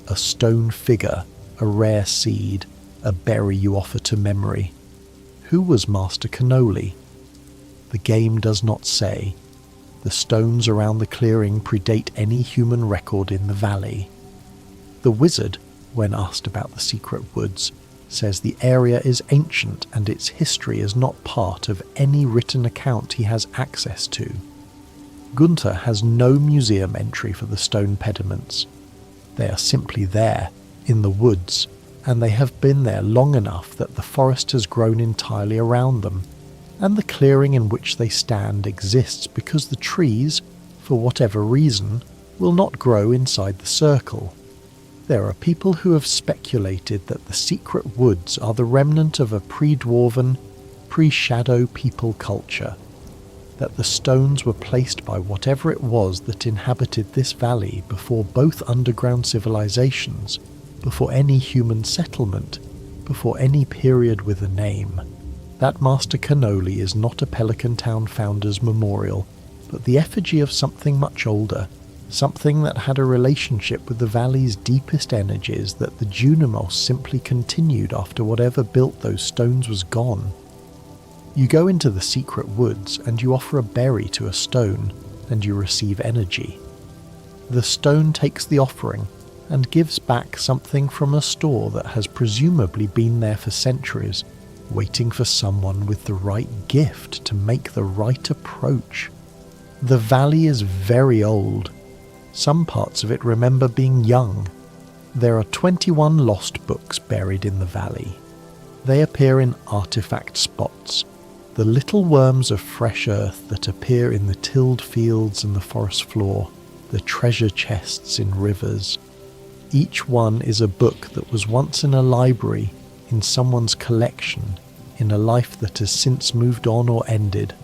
a stone figure, a rare seed, a berry you offer to memory. Who was Master Canoli? The game does not say. The stones around the clearing predate any human record in the valley. The wizard, when asked about the secret woods, says the area is ancient and its history is not part of any written account he has access to. Gunther has no museum entry for the stone pediments. They are simply there, in the woods, and they have been there long enough that the forest has grown entirely around them, and the clearing in which they stand exists because the trees, for whatever reason, will not grow inside the circle. There are people who have speculated that the secret woods are the remnant of a pre-dwarven, pre-shadow people culture, that the stones were placed by whatever it was that inhabited this valley before both underground civilizations, before any human settlement, before any period with a name. That Master Canoli is not a Pelican Town founder's memorial, but the effigy of something much older, something that had a relationship with the valley's deepest energies that the Junimo simply continued after whatever built those stones was gone. You go into the secret woods and you offer a berry to a stone, and you receive energy. The stone takes the offering and gives back something from a store that has presumably been there for centuries, waiting for someone with the right gift to make the right approach. The valley is very old. Some parts of it remember being young. There are 21 lost books buried in the valley. They appear in artifact spots, the little worms of fresh earth that appear in the tilled fields and the forest floor, the treasure chests in rivers. Each one is a book that was once in a library, in someone's collection, in a life that has since moved on or ended.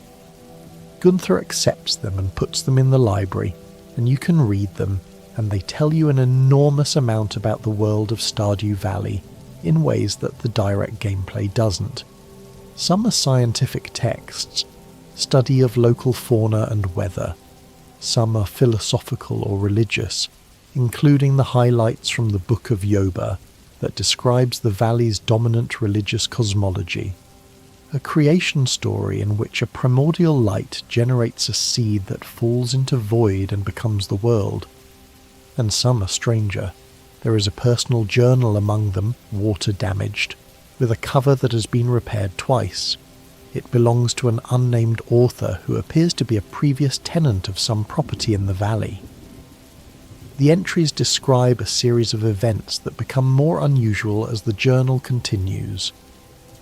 Gunther accepts them and puts them in the library, and you can read them, and they tell you an enormous amount about the world of Stardew Valley, in ways that the direct gameplay doesn't. Some are scientific texts, study of local fauna and weather. Some are philosophical or religious, including the highlights from the Book of Yoba that describes the valley's dominant religious cosmology. A creation story in which a primordial light generates a seed that falls into void and becomes the world. And some are stranger. There is a personal journal among them, water damaged, with a cover that has been repaired twice. It belongs to an unnamed author who appears to be a previous tenant of some property in the valley. The entries describe a series of events that become more unusual as the journal continues.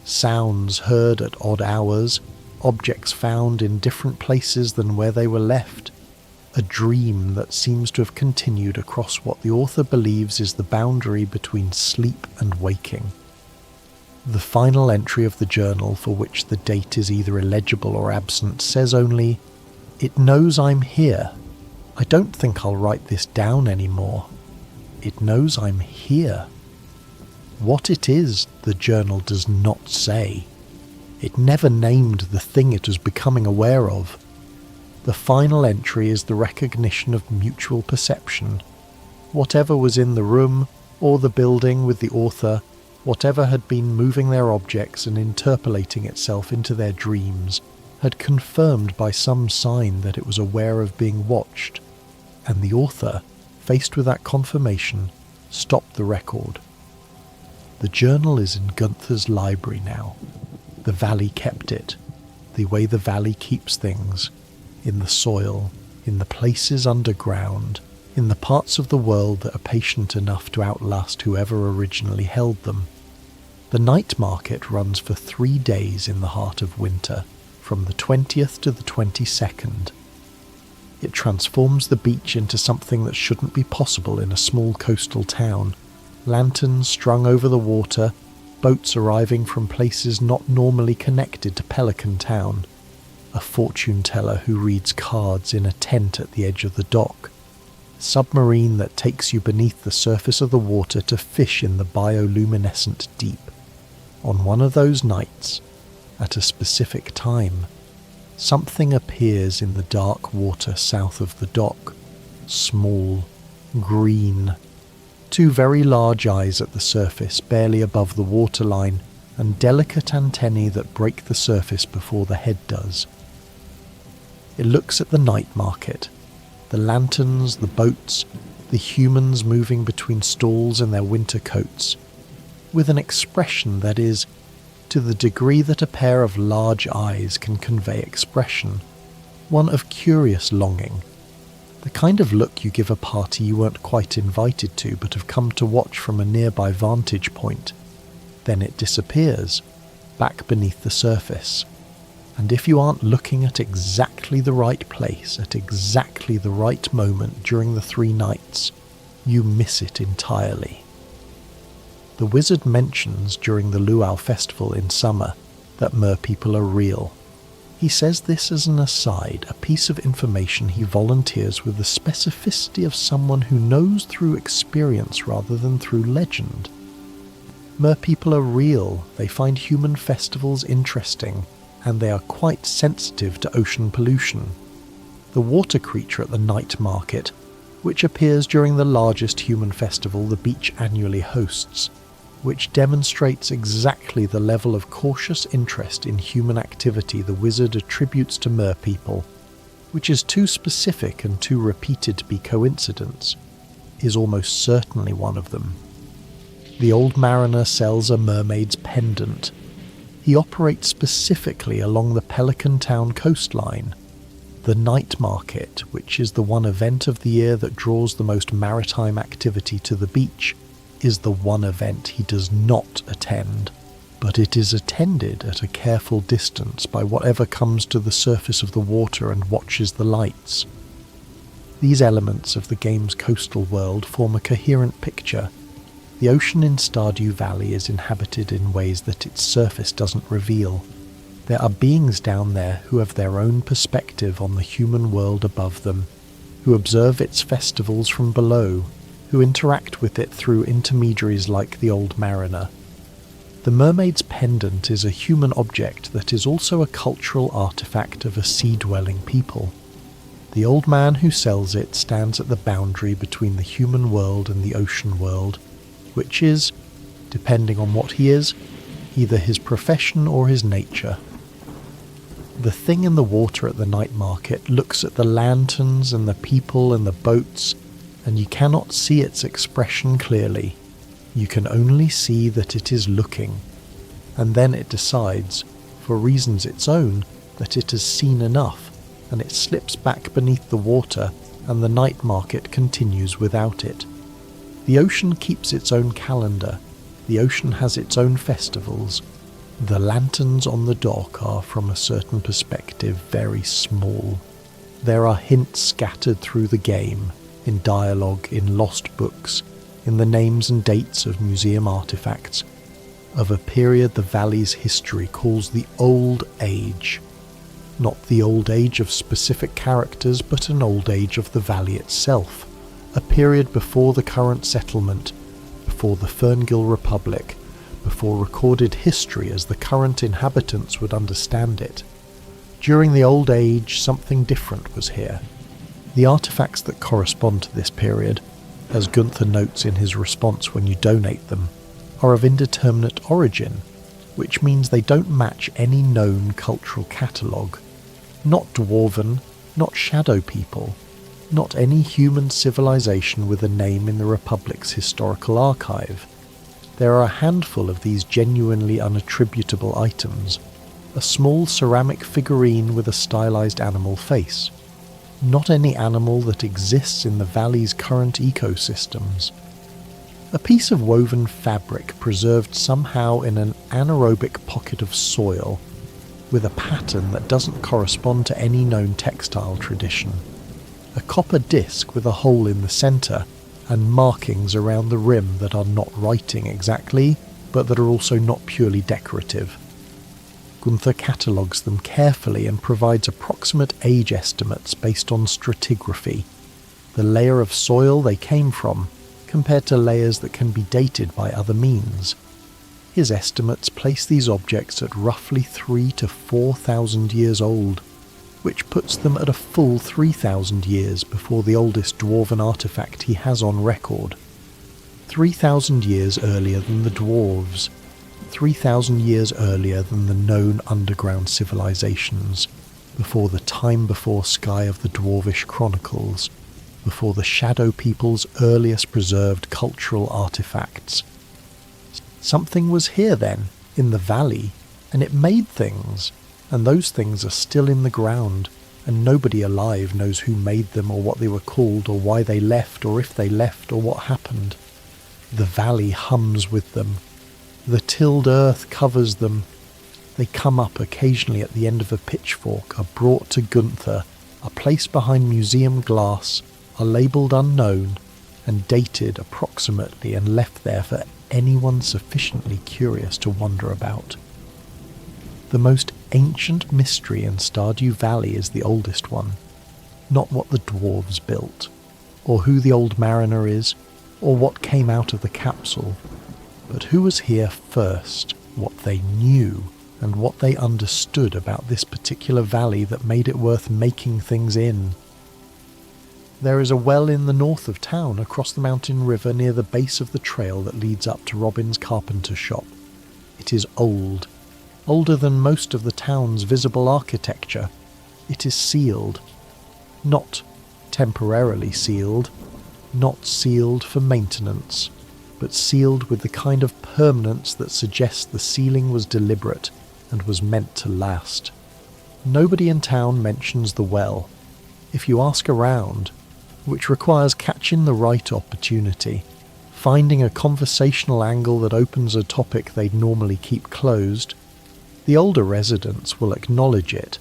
Sounds heard at odd hours, objects found in different places than where they were left, a dream that seems to have continued across what the author believes is the boundary between sleep and waking. The final entry of the journal, for which the date is either illegible or absent, says only, "It knows I'm here. I don't think I'll write this down anymore. It knows I'm here." What it is, the journal does not say. It never named the thing it was becoming aware of. The final entry is the recognition of mutual perception. Whatever was in the room or the building with the author, whatever had been moving their objects and interpolating itself into their dreams, had confirmed by some sign that it was aware of being watched, and the author, faced with that confirmation, stopped the record. The journal is in Gunther's library now. The valley kept it, the way the valley keeps things, in the soil, in the places underground, in the parts of the world that are patient enough to outlast whoever originally held them. The night market runs for 3 days in the heart of winter, from the 20th to the 22nd. It transforms the beach into something that shouldn't be possible in a small coastal town. Lanterns strung over the water, boats arriving from places not normally connected to Pelican Town, a fortune teller who reads cards in a tent at the edge of the dock, a submarine that takes you beneath the surface of the water to fish in the bioluminescent deep. On one of those nights, at a specific time, something appears in the dark water south of the dock, small, green, 2 very large eyes at the surface barely above the waterline, and delicate antennae that break the surface before the head does. It looks at the night market, the lanterns, the boats, the humans moving between stalls in their winter coats, with an expression that is, to the degree that a pair of large eyes can convey expression, one of curious longing. The kind of look you give a party you weren't quite invited to but have come to watch from a nearby vantage point. Then it disappears, back beneath the surface. And if you aren't looking at exactly the right place at exactly the right moment during the 3 nights, you miss it entirely. The wizard mentions during the Luau festival in summer that merpeople are real. He says this as an aside, a piece of information he volunteers with the specificity of someone who knows through experience rather than through legend. Merpeople are real, they find human festivals interesting, and they are quite sensitive to ocean pollution. The water creature at the night market, which appears during the largest human festival the beach annually hosts, which demonstrates exactly the level of cautious interest in human activity the wizard attributes to merpeople, which is too specific and too repeated to be coincidence, is almost certainly one of them. The old mariner sells a mermaid's pendant. He operates specifically along the Pelican Town coastline. The night market, which is the one event of the year that draws the most maritime activity to the beach, is the one event he does not attend, but it is attended at a careful distance by whatever comes to the surface of the water and watches the lights. These elements of the game's coastal world form a coherent picture. The ocean in Stardew Valley is inhabited in ways that its surface doesn't reveal. There are beings down there who have their own perspective on the human world above them, who observe its festivals from below, who interact with it through intermediaries like the old mariner. The mermaid's pendant is a human object that is also a cultural artifact of a sea-dwelling people. The old man who sells it stands at the boundary between the human world and the ocean world, which is, depending on what he is, either his profession or his nature. The thing in the water at the night market looks at the lanterns and the people and the boats, and you cannot see its expression clearly. You can only see that it is looking, and then it decides, for reasons its own, that it has seen enough, and it slips back beneath the water, and the night market continues without it. The ocean keeps its own calendar, the ocean has its own festivals. The lanterns on the dock are, from a certain perspective, very small. There are hints scattered through the game, in dialogue, in lost books, in the names and dates of museum artifacts, of a period the valley's history calls the Old Age. Not the old age of specific characters, but an old age of the valley itself, a period before the current settlement, before the Ferngill Republic, before recorded history as the current inhabitants would understand it. During the Old Age, something different was here. The artifacts that correspond to this period, as Gunther notes in his response when you donate them, are of indeterminate origin, which means they don't match any known cultural catalogue. Not dwarven, not shadow people, not any human civilization with a name in the Republic's historical archive. There are a handful of these genuinely unattributable items. A small ceramic figurine with a stylized animal face. Not any animal that exists in the valley's current ecosystems. A piece of woven fabric preserved somehow in an anaerobic pocket of soil, with a pattern that doesn't correspond to any known textile tradition. A copper disc with a hole in the centre, and markings around the rim that are not writing exactly, but that are also not purely decorative. Gunther catalogues them carefully and provides approximate age estimates based on stratigraphy, the layer of soil they came from, compared to layers that can be dated by other means. His estimates place these objects at roughly 3,000 to 4,000 years old, which puts them at a full 3,000 years before the oldest dwarven artifact he has on record. 3,000 years earlier than the dwarves, 3,000 years earlier than the known underground civilizations, before the time before sky of the Dwarvish Chronicles, before the Shadow People's earliest preserved cultural artifacts. Something was here then, in the valley, and it made things, and those things are still in the ground, and nobody alive knows who made them or what they were called or why they left or if they left or what happened. The valley hums with them. The tilled earth covers them. They come up occasionally at the end of a pitchfork, are brought to Gunther, are placed behind museum glass, are labelled unknown, and dated approximately and left there for anyone sufficiently curious to wonder about. The most ancient mystery in Stardew Valley is the oldest one, not what the dwarves built, or who the old mariner is, or what came out of the capsule, but who was here first, what they knew, and what they understood about this particular valley that made it worth making things in. There is a well in the north of town, across the mountain river near the base of the trail that leads up to Robin's carpenter shop. It is old, older than most of the town's visible architecture. It is sealed. Not temporarily sealed, not sealed for maintenance, but sealed with the kind of permanence that suggests the sealing was deliberate and was meant to last. Nobody in town mentions the well. If you ask around, which requires catching the right opportunity, finding a conversational angle that opens a topic they'd normally keep closed, the older residents will acknowledge it,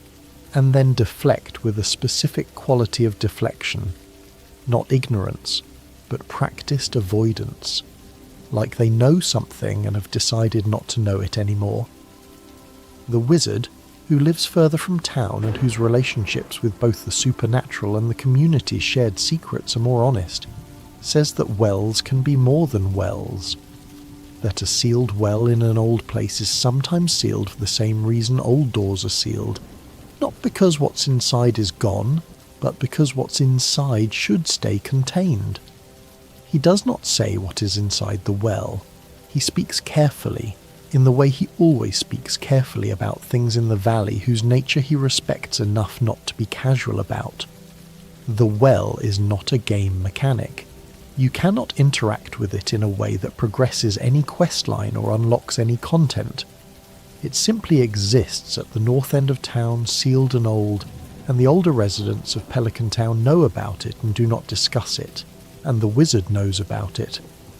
and then deflect with a specific quality of deflection, not ignorance, but practiced avoidance, like they know something and have decided not to know it anymore. The wizard, who lives further from town and whose relationships with both the supernatural and the community's shared secrets are more honest, says that wells can be more than wells. That a sealed well in an old place is sometimes sealed for the same reason old doors are sealed, not because what's inside is gone, but because what's inside should stay contained. He does not say what is inside the well. He speaks carefully, in the way he always speaks carefully about things in the valley whose nature he respects enough not to be casual about. The well is not a game mechanic. You cannot interact with it in a way that progresses any questline or unlocks any content. It simply exists at the north end of town, sealed and old, and the older residents of Pelican Town know about it and do not discuss it, and the wizard knows about it,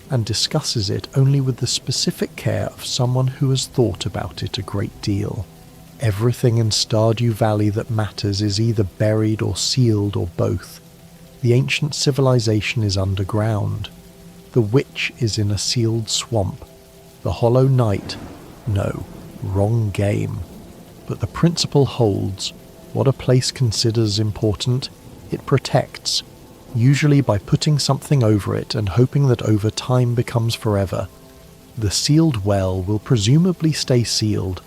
and discusses it only with the specific care of someone who has thought about it a great deal. Everything in Stardew Valley that matters is either buried or sealed or both. The ancient civilization is underground. The witch is in a sealed swamp. The Hollow Knight, no, wrong game. But the principle holds. What a place considers important, it protects, usually by putting something over it and hoping that over time becomes forever. The sealed well will presumably stay sealed,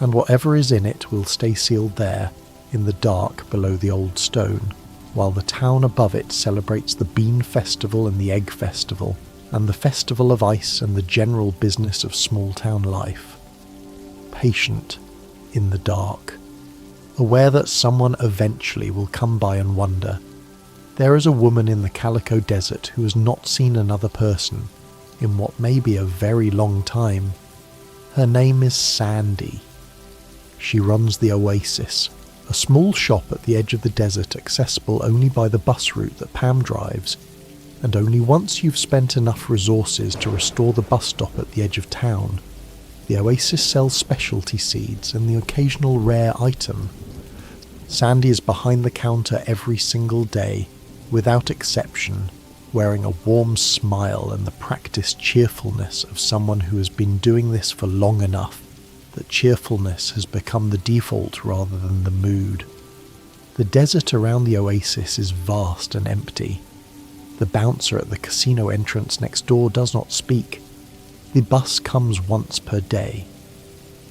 and whatever is in it will stay sealed there, in the dark below the old stone, while the town above it celebrates the Bean Festival and the Egg Festival, and the Festival of Ice and the general business of small town life. Patient, in the dark, aware that someone eventually will come by and wonder. There is a woman in the Calico Desert who has not seen another person in what may be a very long time. Her name is Sandy. She runs the Oasis, a small shop at the edge of the desert accessible only by the bus route that Pam drives, and only once you've spent enough resources to restore the bus stop at the edge of town. The Oasis sells specialty seeds and the occasional rare item. Sandy is behind the counter every single day, without exception, wearing a warm smile and the practiced cheerfulness of someone who has been doing this for long enough that cheerfulness has become the default rather than the mood. The desert around the Oasis is vast and empty. The bouncer at the casino entrance next door does not speak. The bus comes once per day.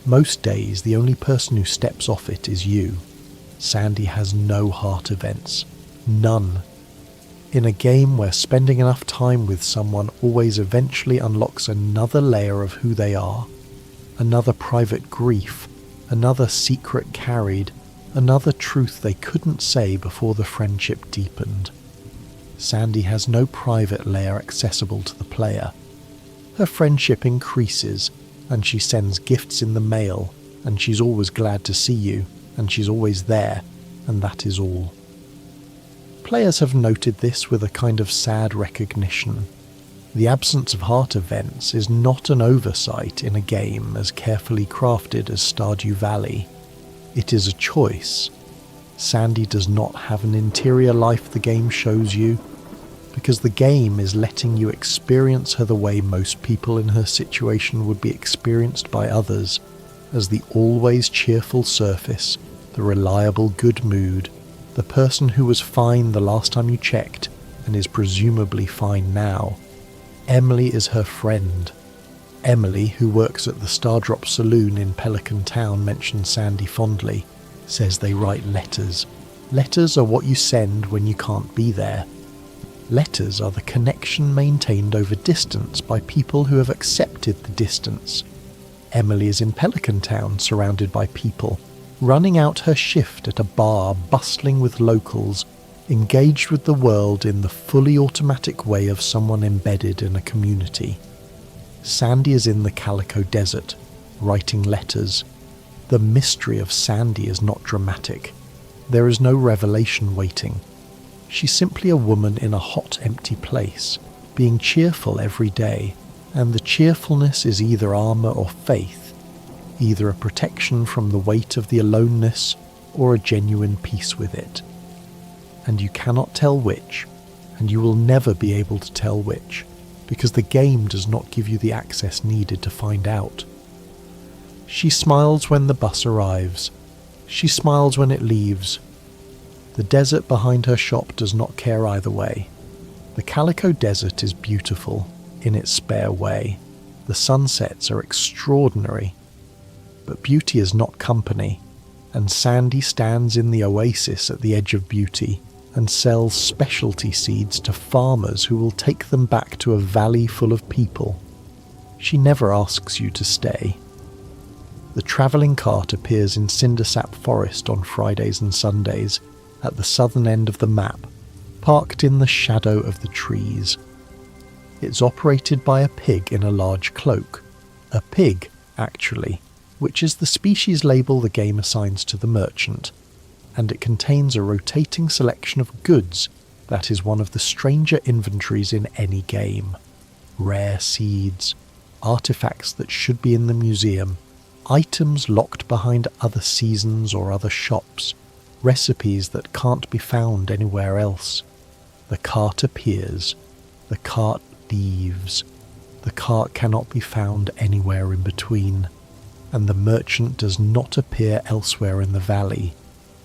Most days the only person who steps off it is you. Sandy has no heart events. None. In a game where spending enough time with someone always eventually unlocks another layer of who they are, another private grief, another secret carried, another truth they couldn't say before the friendship deepened. Sandy has no private layer accessible to the player. Her friendship increases, and she sends gifts in the mail, and she's always glad to see you, and she's always there, and that is all. Players have noted this with a kind of sad recognition. The absence of heart events is not an oversight in a game as carefully crafted as Stardew Valley. It is a choice. Sandy does not have an interior life the game shows you, because the game is letting you experience her the way most people in her situation would be experienced by others, as the always cheerful surface, the reliable good mood, the person who was fine the last time you checked and is presumably fine now. Emily is her friend. Emily, who works at the Stardrops saloon in Pelican Town, mentions Sandy fondly, says they write letters. Letters are what you send when you can't be there. Letters are the connection maintained over distance by people who have accepted the distance. Emily is in Pelican Town, surrounded by people, running out her shift at a bar bustling with locals, engaged with the world in the fully automatic way of someone embedded in a community. Sandy is in the Calico Desert, writing letters. The mystery of Sandy is not dramatic. There is no revelation waiting. She's simply a woman in a hot, empty place, being cheerful every day, and the cheerfulness is either armour or faith, either a protection from the weight of the aloneness or a genuine peace with it. And you cannot tell which, and you will never be able to tell which, because the game does not give you the access needed to find out. She smiles when the bus arrives. She smiles when it leaves. The desert behind her shop does not care either way. The Calico Desert is beautiful, in its spare way. The sunsets are extraordinary. But beauty is not company, and Sandy stands in the oasis at the edge of beauty and sells specialty seeds to farmers who will take them back to a valley full of people. She never asks you to stay. The travelling cart appears in Cindersap Forest on Fridays and Sundays, at the southern end of the map, parked in the shadow of the trees. It's operated by a pig in a large cloak. A pig, actually, which is the species label the game assigns to the merchant, and it contains a rotating selection of goods that is one of the stranger inventories in any game. Rare seeds, artifacts that should be in the museum, items locked behind other seasons or other shops, recipes that can't be found anywhere else. The cart appears, the cart leaves, the cart cannot be found anywhere in between, and the merchant does not appear elsewhere in the valley,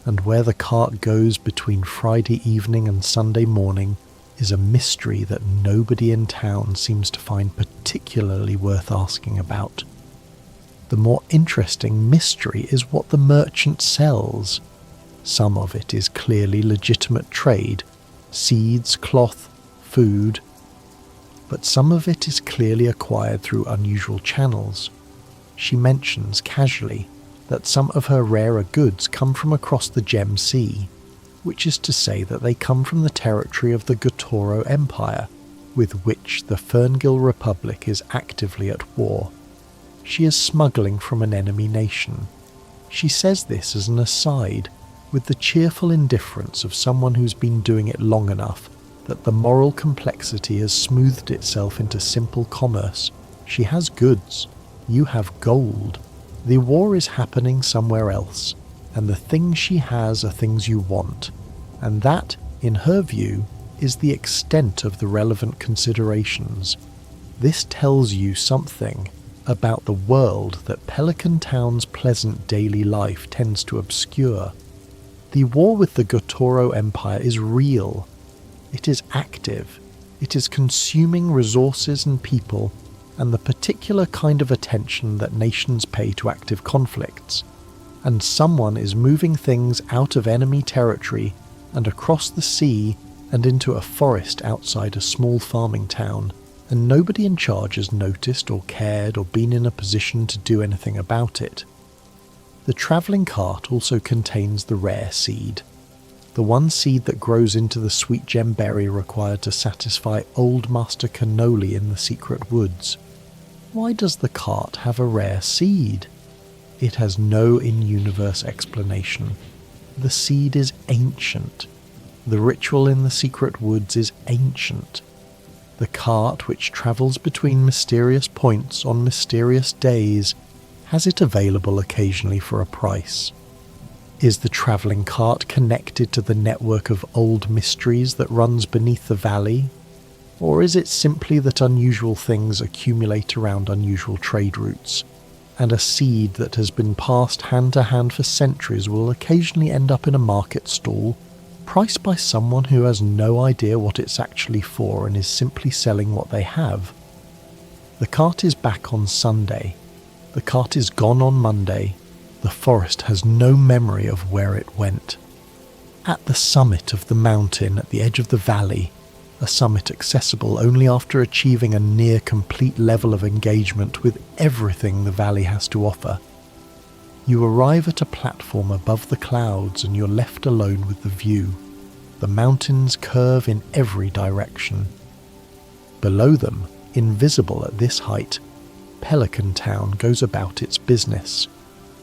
and where the cart goes between Friday evening and Sunday morning is a mystery that nobody in town seems to find particularly worth asking about. The more interesting mystery is what the merchant sells. Some of it is clearly legitimate trade, seeds, cloth, food, but some of it is clearly acquired through unusual channels. She mentions casually that some of her rarer goods come from across the Gem Sea, which is to say that they come from the territory of the Gotoro Empire, with which the Ferngil Republic is actively at war. She is smuggling from an enemy nation. She says this as an aside, with the cheerful indifference of someone who's been doing it long enough that the moral complexity has smoothed itself into simple commerce. She has goods. You have gold. The war is happening somewhere else, and the things she has are things you want, and that, in her view, is the extent of the relevant considerations. This tells you something about the world that Pelican Town's pleasant daily life tends to obscure. The war with the Gotoro Empire is real. It is active. It is consuming resources and people, and the particular kind of attention that nations pay to active conflicts. And someone is moving things out of enemy territory and across the sea and into a forest outside a small farming town, and nobody in charge has noticed or cared or been in a position to do anything about it. The travelling cart also contains the rare seed, the one seed that grows into the sweet gem berry required to satisfy Old Master Canoli in the secret woods. Why does the cart have a rare seed? It has no in-universe explanation. The seed is ancient. The ritual in the secret woods is ancient. The cart, which travels between mysterious points on mysterious days, has it available occasionally for a price. Is the travelling cart connected to the network of old mysteries that runs beneath the valley? Or is it simply that unusual things accumulate around unusual trade routes, and a seed that has been passed hand to hand for centuries will occasionally end up in a market stall, priced by someone who has no idea what it's actually for and is simply selling what they have? The cart is back on Sunday. The cart is gone on Monday. The forest has no memory of where it went. At the summit of the mountain at the edge of the valley, a summit accessible only after achieving a near complete level of engagement with everything the valley has to offer, you arrive at a platform above the clouds and you're left alone with the view. The mountains curve in every direction. Below them, invisible at this height, Pelican Town goes about its business.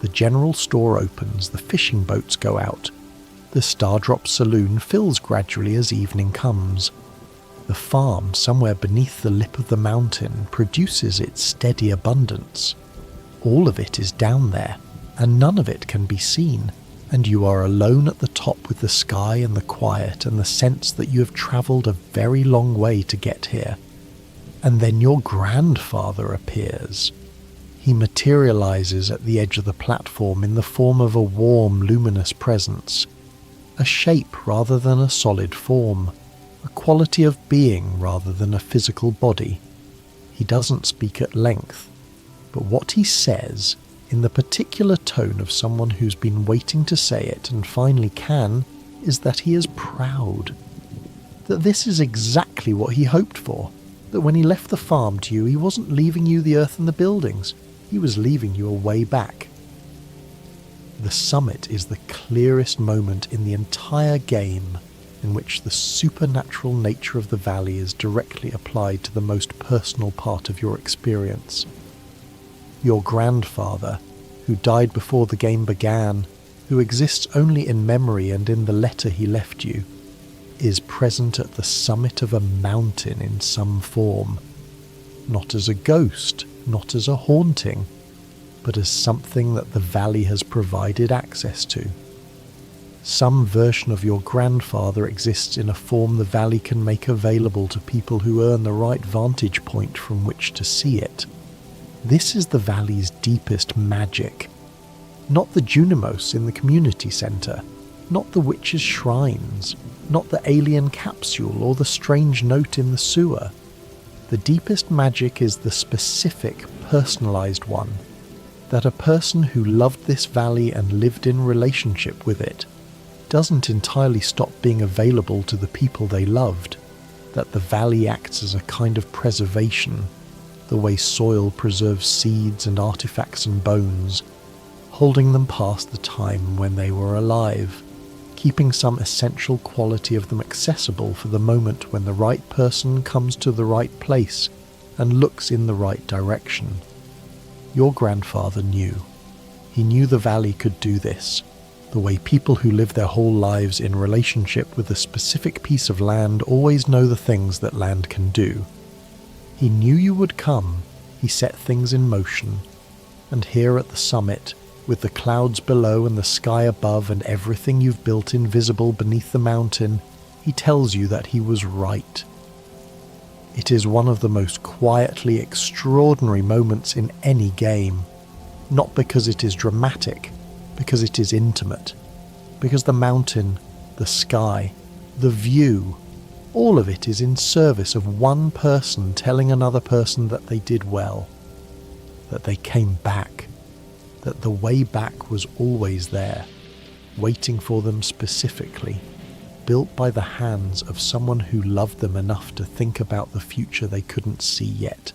The general store opens, the fishing boats go out. The Stardrops saloon fills gradually as evening comes. The farm, somewhere beneath the lip of the mountain, produces its steady abundance. All of it is down there, and none of it can be seen, and you are alone at the top with the sky and the quiet and the sense that you have travelled a very long way to get here. And then your grandfather appears. He materializes at the edge of the platform in the form of a warm, luminous presence, a shape rather than a solid form, a quality of being rather than a physical body. He doesn't speak at length, but what he says, in the particular tone of someone who's been waiting to say it and finally can, is that he is proud. That this is exactly what he hoped for, that when he left the farm to you, he wasn't leaving you the earth and the buildings. He was leaving you a way back. The summit is the clearest moment in the entire game in which the supernatural nature of the valley is directly applied to the most personal part of your experience. Your grandfather, who died before the game began, who exists only in memory and in the letter he left you, is present at the summit of a mountain in some form, not as a ghost, not as a haunting, but as something that the valley has provided access to. Some version of your grandfather exists in a form the valley can make available to people who earn the right vantage point from which to see it. This is the valley's deepest magic. Not the Junimos in the community centre, not the witches' shrines, not the alien capsule or the strange note in the sewer. The deepest magic is the specific, personalised one, that a person who loved this valley and lived in relationship with it doesn't entirely stop being available to the people they loved, that the valley acts as a kind of preservation, the way soil preserves seeds and artifacts and bones, holding them past the time when they were alive, keeping some essential quality of them accessible for the moment when the right person comes to the right place and looks in the right direction. Your grandfather knew. He knew the valley could do this, the way people who live their whole lives in relationship with a specific piece of land always know the things that land can do. He knew you would come, he set things in motion, and here at the summit, with the clouds below and the sky above and everything you've built invisible beneath the mountain, he tells you that he was right. It is one of the most quietly extraordinary moments in any game, not because it is dramatic, because it is intimate, because the mountain, the sky, the view, all of it is in service of one person telling another person that they did well, that they came back, that the way back was always there, waiting for them specifically, built by the hands of someone who loved them enough to think about the future they couldn't see yet.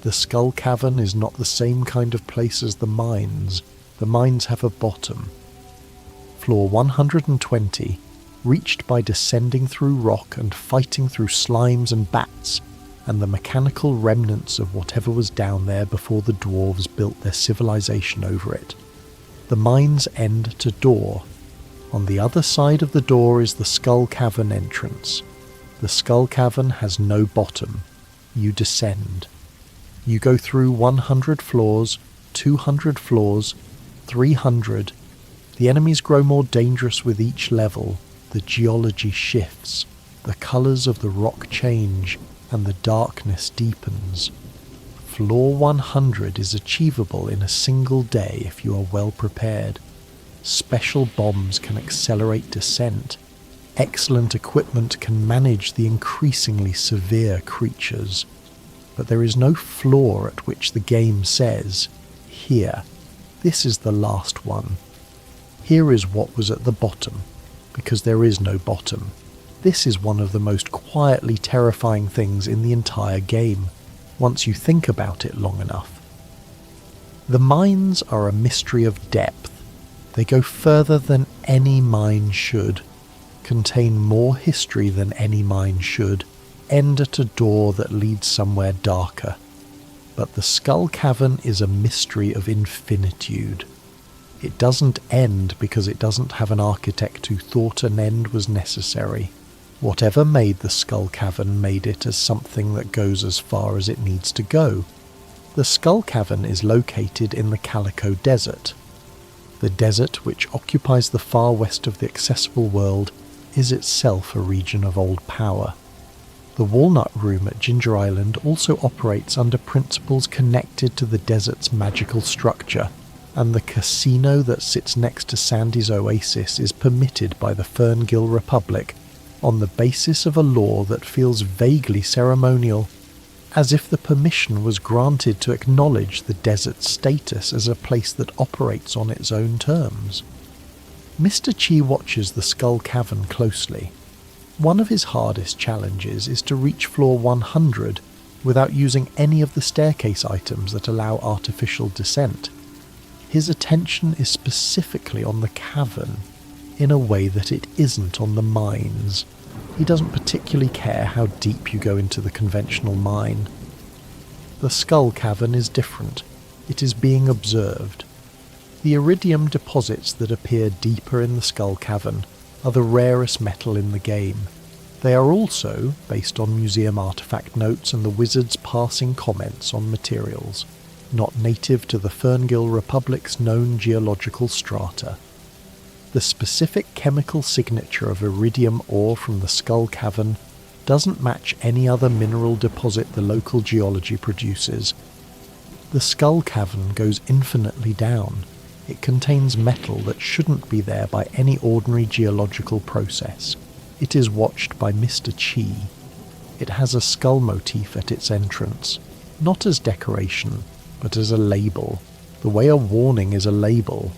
The skull cavern is not the same kind of place as the mines. The mines have a bottom. Floor 120, reached by descending through rock and fighting through slimes and bats, and the mechanical remnants of whatever was down there before the dwarves built their civilization over it. The mines end to door. On the other side of the door is the skull cavern entrance. The skull cavern has no bottom. You descend. You go through 100 floors, 200 floors, 300. The enemies grow more dangerous with each level. The geology shifts. The colours of the rock change, and the darkness deepens. Floor 100 is achievable in a single day if you are well prepared. Special bombs can accelerate descent. Excellent equipment can manage the increasingly severe creatures. But there is no floor at which the game says, "Here, this is the last one. Here is what was at the bottom," because there is no bottom. This is one of the most quietly terrifying things in the entire game, once you think about it long enough. The mines are a mystery of depth. They go further than any mine should, contain more history than any mine should, end at a door that leads somewhere darker. But the skull cavern is a mystery of infinitude. It doesn't end because it doesn't have an architect who thought an end was necessary. Whatever made the skull cavern made it as something that goes as far as it needs to go. The skull cavern is located in the Calico Desert. The desert, which occupies the far west of the accessible world, is itself a region of old power. The Walnut Room at Ginger Island also operates under principles connected to the desert's magical structure, and the casino that sits next to Sandy's Oasis is permitted by the Ferngill Republic on the basis of a law that feels vaguely ceremonial, as if the permission was granted to acknowledge the desert's status as a place that operates on its own terms. Mr. Chi watches the skull cavern closely. One of his hardest challenges is to reach floor 100 without using any of the staircase items that allow artificial descent. His attention is specifically on the cavern, in a way that it isn't on the mines. He doesn't particularly care how deep you go into the conventional mine. The skull cavern is different. It is being observed. The iridium deposits that appear deeper in the skull cavern are the rarest metal in the game. They are also based on museum artifact notes and the wizard's passing comments on materials, not native to the Ferngil Republic's known geological strata. The specific chemical signature of iridium ore from the skull cavern doesn't match any other mineral deposit the local geology produces. The skull cavern goes infinitely down. It contains metal that shouldn't be there by any ordinary geological process. It is watched by Mr. Chi. It has a skull motif at its entrance, not as decoration, but as a label, the way a warning is a label.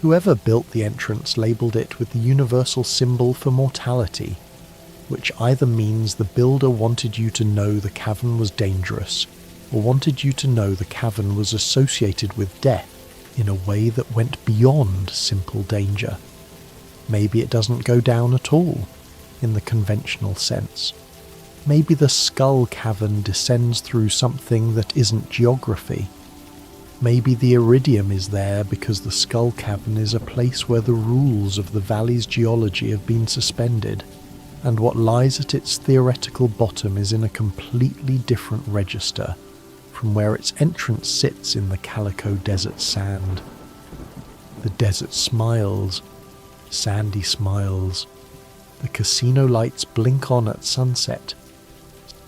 Whoever built the entrance labelled it with the universal symbol for mortality, which either means the builder wanted you to know the cavern was dangerous, or wanted you to know the cavern was associated with death in a way that went beyond simple danger. Maybe it doesn't go down at all, in the conventional sense. Maybe the skull cavern descends through something that isn't geography. Maybe the iridium is there because the skull cavern is a place where the rules of the valley's geology have been suspended, and what lies at its theoretical bottom is in a completely different register from where its entrance sits in the calico desert sand. The desert smiles, sandy smiles. The casino lights blink on at sunset.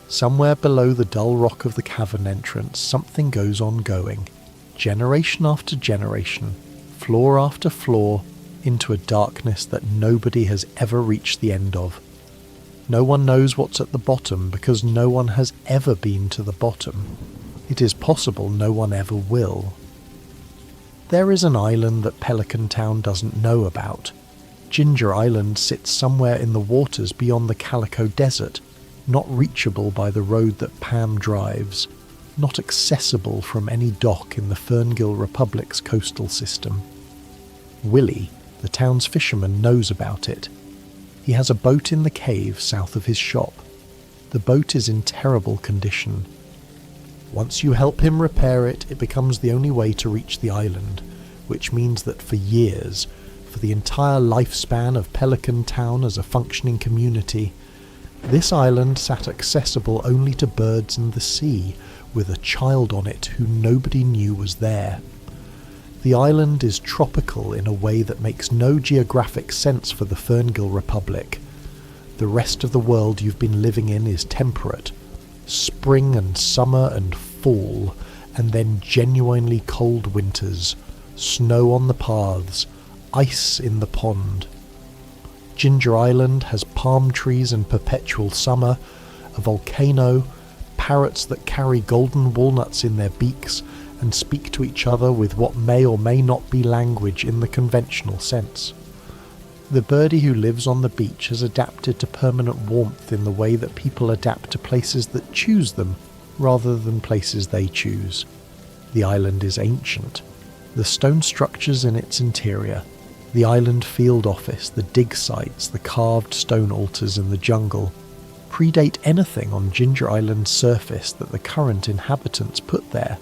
Somewhere below the dull rock of the cavern entrance, something goes on going, generation after generation, floor after floor, into a darkness that nobody has ever reached the end of. No one knows what's at the bottom because no one has ever been to the bottom. It is possible no one ever will. There is an island that Pelican Town doesn't know about. Ginger Island sits somewhere in the waters beyond the Calico Desert, not reachable by the road that Pam drives, not accessible from any dock in the Ferngil Republic's coastal system. Willie, the town's fisherman, knows about it. He has a boat in the cave south of his shop. The boat is in terrible condition. Once you help him repair it, it becomes the only way to reach the island, which means that for years, for the entire lifespan of Pelican Town as a functioning community, this island sat accessible only to birds and the sea, with a child on it who nobody knew was there. The island is tropical in a way that makes no geographic sense for the Ferngil Republic. The rest of the world you've been living in is temperate. Spring and summer and fall, and then genuinely cold winters, snow on the paths, ice in the pond. Ginger Island has palm trees and perpetual summer, a volcano, parrots that carry golden walnuts in their beaks and speak to each other with what may or may not be language in the conventional sense. The birdie who lives on the beach has adapted to permanent warmth in the way that people adapt to places that choose them rather than places they choose. The island is ancient. The stone structures in its interior, the island field office, the dig sites, the carved stone altars in the jungle, predate anything on Ginger Island's surface that the current inhabitants put there.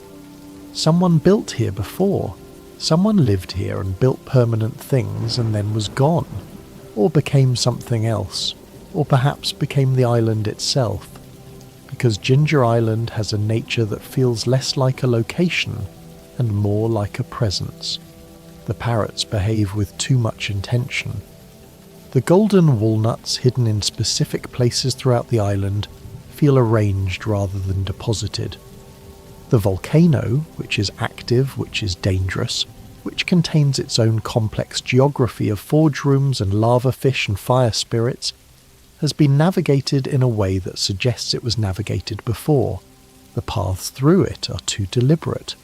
Someone built here before. Someone lived here and built permanent things and then was gone, or became something else, or perhaps became the island itself, because Ginger Island has a nature that feels less like a location and more like a presence. The parrots behave with too much intention. The golden walnuts hidden in specific places throughout the island feel arranged rather than deposited. The volcano, which is active, which is dangerous, which contains its own complex geography of forge rooms and lava fish and fire spirits, has been navigated in a way that suggests it was navigated before. The paths through it are too deliberate.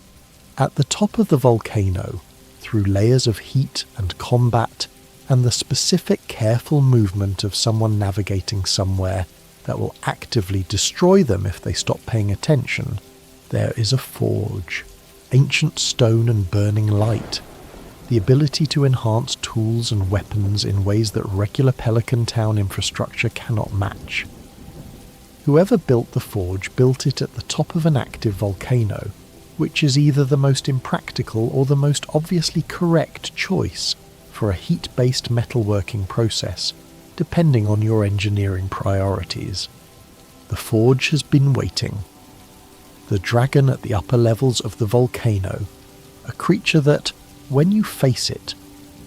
At the top of the volcano, through layers of heat and combat, and the specific careful movement of someone navigating somewhere that will actively destroy them if they stop paying attention, there is a forge, ancient stone and burning light, the ability to enhance tools and weapons in ways that regular Pelican Town infrastructure cannot match. Whoever built the forge built it at the top of an active volcano, which is either the most impractical or the most obviously correct choice for a heat-based metalworking process, depending on your engineering priorities. The forge has been waiting. The dragon at the upper levels of the volcano, a creature that, when you face it,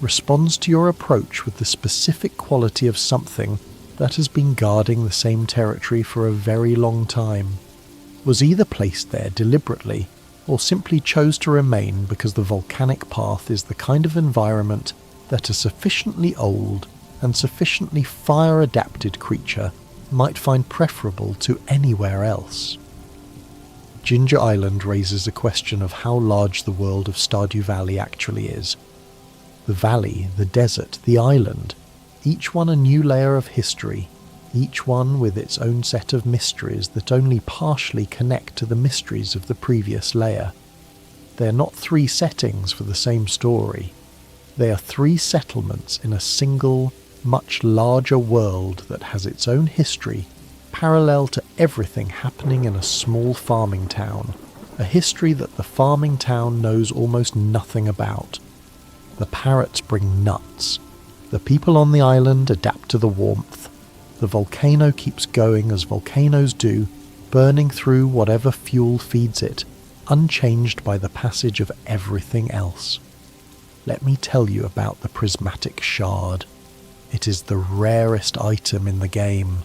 responds to your approach with the specific quality of something that has been guarding the same territory for a very long time, was either placed there deliberately or simply chose to remain because the volcanic path is the kind of environment that a sufficiently old and sufficiently fire-adapted creature might find preferable to anywhere else. Ginger Island raises a question of how large the world of Stardew Valley actually is. The valley, the desert, the island, each one a new layer of history, each one with its own set of mysteries that only partially connect to the mysteries of the previous layer. They are not three settings for the same story. They are three settlements in a single, much larger world that has its own history, parallel to everything happening in a small farming town, a history that the farming town knows almost nothing about. The parrots bring nuts. The people on the island adapt to the warmth. The volcano keeps going as volcanoes do, burning through whatever fuel feeds it, unchanged by the passage of everything else. Let me tell you about the prismatic shard. It is the rarest item in the game,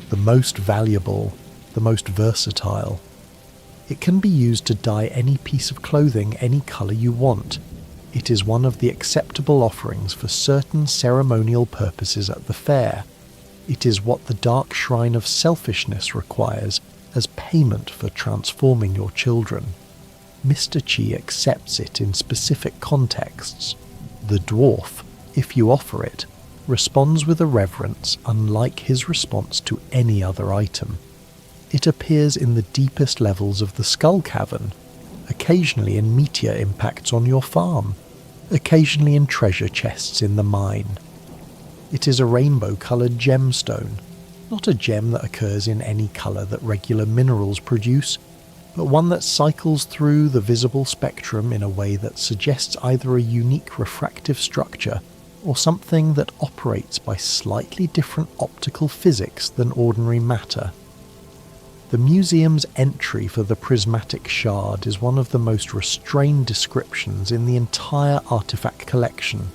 the most valuable, the most versatile. It can be used to dye any piece of clothing any colour you want. It is one of the acceptable offerings for certain ceremonial purposes at the fair. It is what the dark shrine of selfishness requires as payment for transforming your children. Mr. Chi accepts it in specific contexts. The dwarf, if you offer it, responds with a reverence unlike his response to any other item. It appears in the deepest levels of the skull cavern, occasionally in meteor impacts on your farm, occasionally in treasure chests in the mine. It is a rainbow-coloured gemstone, not a gem that occurs in any colour that regular minerals produce, but one that cycles through the visible spectrum in a way that suggests either a unique refractive structure or something that operates by slightly different optical physics than ordinary matter. The museum's entry for the prismatic shard is one of the most restrained descriptions in the entire artifact collection.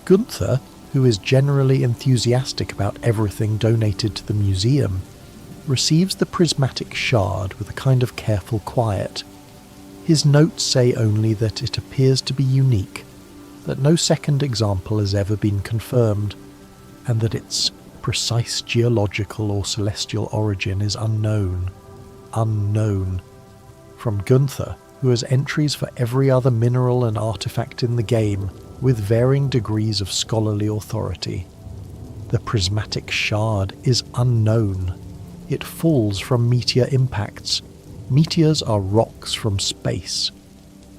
Gunther, who is generally enthusiastic about everything donated to the museum, receives the prismatic shard with a kind of careful quiet. His notes say only that it appears to be unique, that no second example has ever been confirmed, and that its precise geological or celestial origin is unknown. Unknown. From Gunther, who has entries for every other mineral and artifact in the game, with varying degrees of scholarly authority. The prismatic shard is unknown. It falls from meteor impacts. Meteors are rocks from space.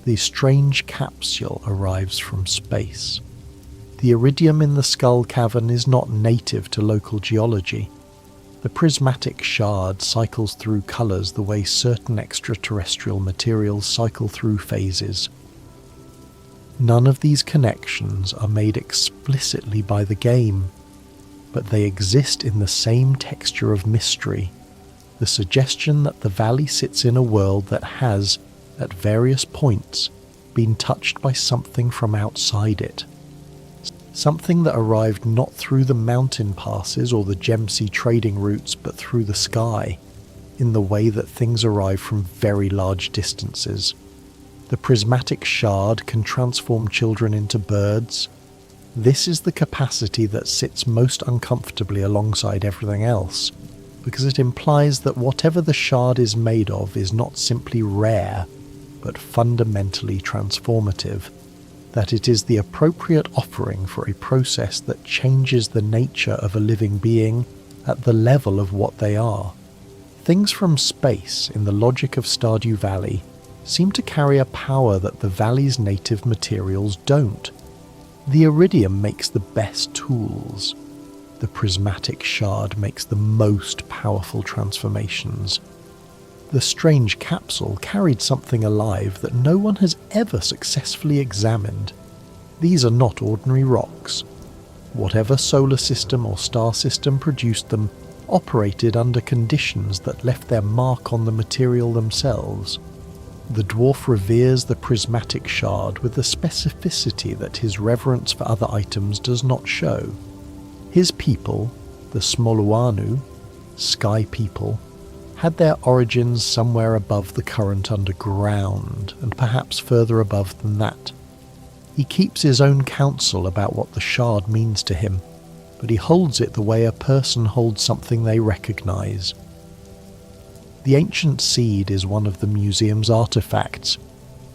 The strange capsule arrives from space. The iridium in the skull cavern is not native to local geology. The prismatic shard cycles through colours the way certain extraterrestrial materials cycle through phases. None of these connections are made explicitly by the game, but they exist in the same texture of mystery, the suggestion that the valley sits in a world that has, at various points, been touched by something from outside it. Something that arrived not through the mountain passes or the Gemsea trading routes, but through the sky, in the way that things arrive from very large distances. The prismatic shard can transform children into birds. This is the capacity that sits most uncomfortably alongside everything else, because it implies that whatever the shard is made of is not simply rare, but fundamentally transformative, that it is the appropriate offering for a process that changes the nature of a living being at the level of what they are. Things from space, in the logic of Stardew Valley, seem to carry a power that the valley's native materials don't. The iridium makes the best tools. The prismatic shard makes the most powerful transformations. The strange capsule carried something alive that no one has ever successfully examined. These are not ordinary rocks. Whatever solar system or star system produced them operated under conditions that left their mark on the material themselves. The dwarf reveres the prismatic shard with a specificity that his reverence for other items does not show. His people, the Smoluanu, sky people, had their origins somewhere above the current underground, and perhaps further above than that. He keeps his own counsel about what the shard means to him, but he holds it the way a person holds something they recognise. The ancient seed is one of the museum's artefacts,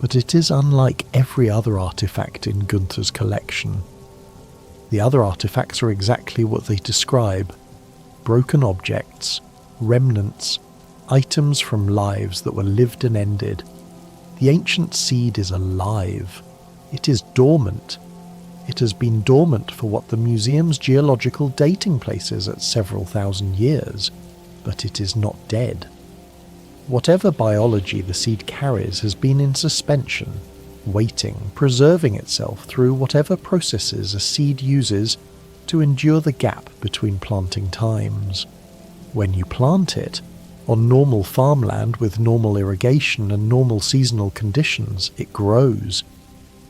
but it is unlike every other artefact in Gunther's collection. The other artefacts are exactly what they describe: broken objects, remnants, items from lives that were lived and ended. The ancient seed is alive. It is dormant. It has been dormant for what the museum's geological dating places at several thousand years, but it is not dead. Whatever biology the seed carries has been in suspension, waiting, preserving itself through whatever processes a seed uses to endure the gap between planting times. When you plant it, on normal farmland with normal irrigation and normal seasonal conditions, it grows.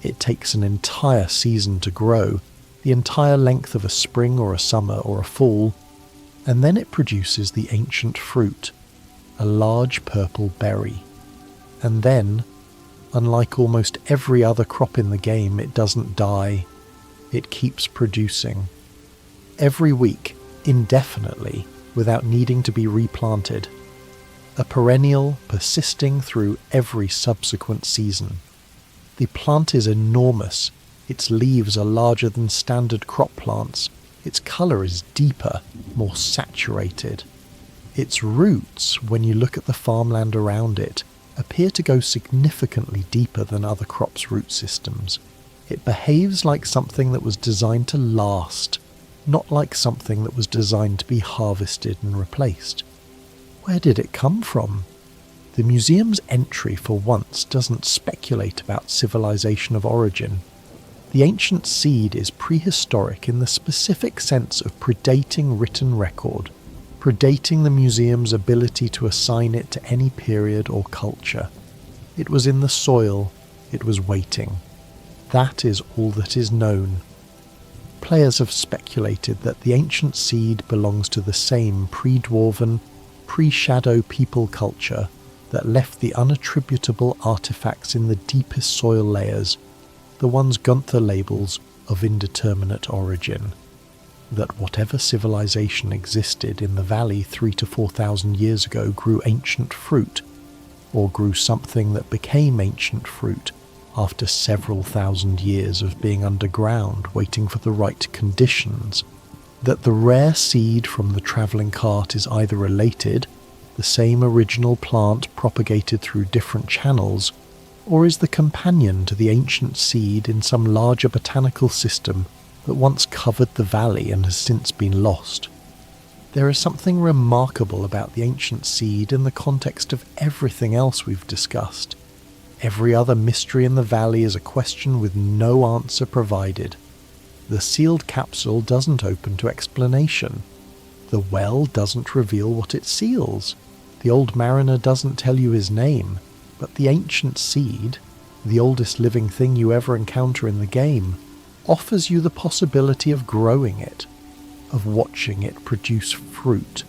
It takes an entire season to grow, the entire length of a spring or a summer or a fall, and then it produces the ancient fruit, a large purple berry. And then, unlike almost every other crop in the game, it doesn't die. It keeps producing. Every week, indefinitely, without needing to be replanted. A perennial persisting through every subsequent season. The plant is enormous. Its leaves are larger than standard crop plants. Its colour is deeper, more saturated. Its roots, when you look at the farmland around it, appear to go significantly deeper than other crops' root systems. It behaves like something that was designed to last, not like something that was designed to be harvested and replaced. Where did it come from? The museum's entry for once doesn't speculate about civilization of origin. The ancient seed is prehistoric in the specific sense of predating written record, predating the museum's ability to assign it to any period or culture. It was in the soil, it was waiting. That is all that is known. Players have speculated that the ancient seed belongs to the same pre-dwarven, pre-shadow people culture that left the unattributable artifacts in the deepest soil layers, the ones Gunther labels of indeterminate origin. That whatever civilization existed in the valley 3,000 to 4,000 years ago grew ancient fruit, or grew something that became ancient fruit after several thousand years of being underground waiting for the right conditions. That the rare seed from the travelling cart is either related, the same original plant propagated through different channels, or is the companion to the ancient seed in some larger botanical system that once covered the valley and has since been lost. There is something remarkable about the ancient seed in the context of everything else we've discussed. Every other mystery in the valley is a question with no answer provided. The sealed capsule doesn't open to explanation. The well doesn't reveal what it seals. The old mariner doesn't tell you his name, but the ancient seed, the oldest living thing you ever encounter in the game, offers you the possibility of growing it, of watching it produce fruit,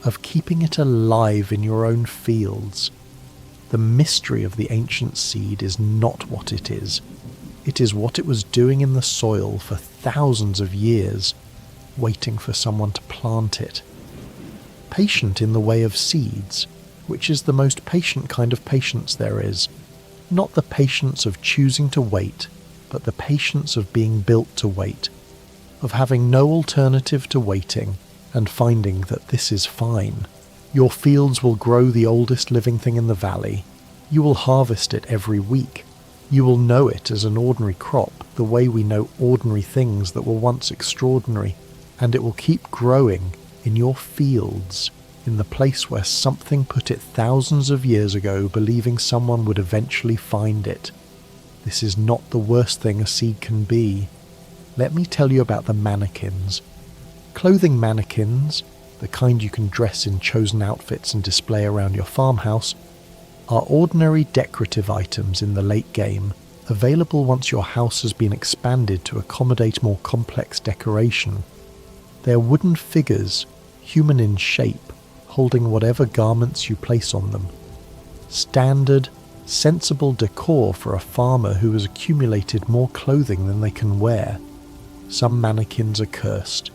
of keeping it alive in your own fields. The mystery of the ancient seed is not what it is. It is what it was doing in the soil for thousands of years, waiting for someone to plant it. Patient in the way of seeds, which is the most patient kind of patience there is. Not the patience of choosing to wait, but the patience of being built to wait, of having no alternative to waiting and finding that this is fine. Your fields will grow the oldest living thing in the valley. You will harvest it every week. You will know it as an ordinary crop, the way we know ordinary things that were once extraordinary, and it will keep growing in your fields, in the place where something put it thousands of years ago, believing someone would eventually find it. This is not the worst thing a seed can be. Let me tell you about the mannequins. Clothing mannequins, the kind you can dress in chosen outfits and display around your farmhouse, are ordinary decorative items in the late game, available once your house has been expanded to accommodate more complex decoration. They are wooden figures, human in shape, holding whatever garments you place on them. Standard, sensible decor for a farmer who has accumulated more clothing than they can wear. Some mannequins are cursed.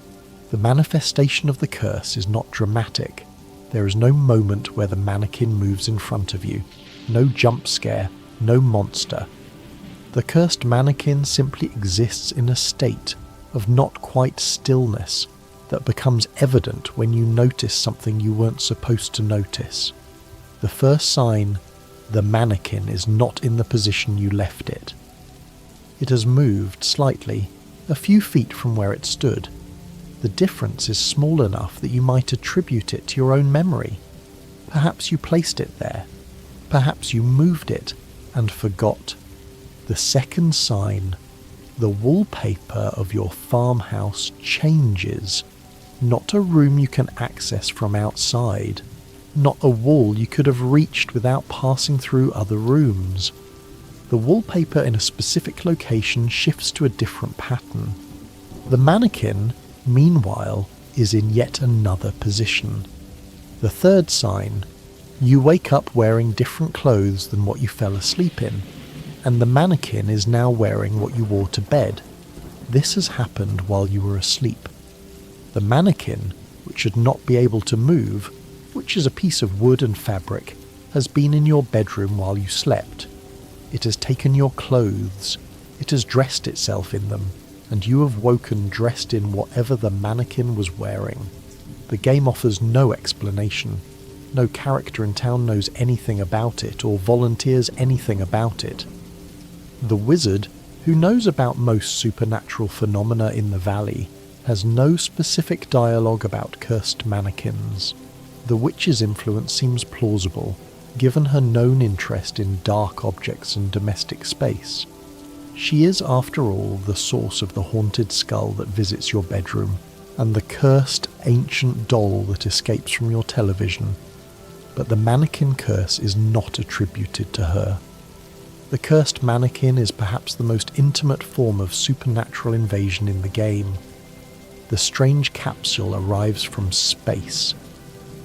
The manifestation of the curse is not dramatic. There is no moment where the mannequin moves in front of you. No jump scare, no monster. The cursed mannequin simply exists in a state of not quite stillness that becomes evident when you notice something you weren't supposed to notice. The first sign, the mannequin is not in the position you left it. It has moved slightly, a few feet from where it stood. The difference is small enough that you might attribute it to your own memory. Perhaps you placed it there. Perhaps you moved it and forgot. The second sign, the wallpaper of your farmhouse changes. Not a room you can access from outside. Not a wall you could have reached without passing through other rooms. The wallpaper in a specific location shifts to a different pattern. The mannequin, meanwhile, is in yet another position. The third sign, you wake up wearing different clothes than what you fell asleep in, and the mannequin is now wearing what you wore to bed. This has happened while you were asleep. The mannequin, which should not be able to move, which is a piece of wood and fabric, has been in your bedroom while you slept. It has taken your clothes, it has dressed itself in them, and you have woken dressed in whatever the mannequin was wearing. The game offers no explanation. No character in town knows anything about it or volunteers anything about it. The wizard, who knows about most supernatural phenomena in the valley, has no specific dialogue about cursed mannequins. The witch's influence seems plausible, given her known interest in dark objects and domestic space. She is, after all, the source of the haunted skull that visits your bedroom, and the cursed ancient doll that escapes from your television. But the mannequin curse is not attributed to her. The cursed mannequin is perhaps the most intimate form of supernatural invasion in the game. The strange capsule arrives from space.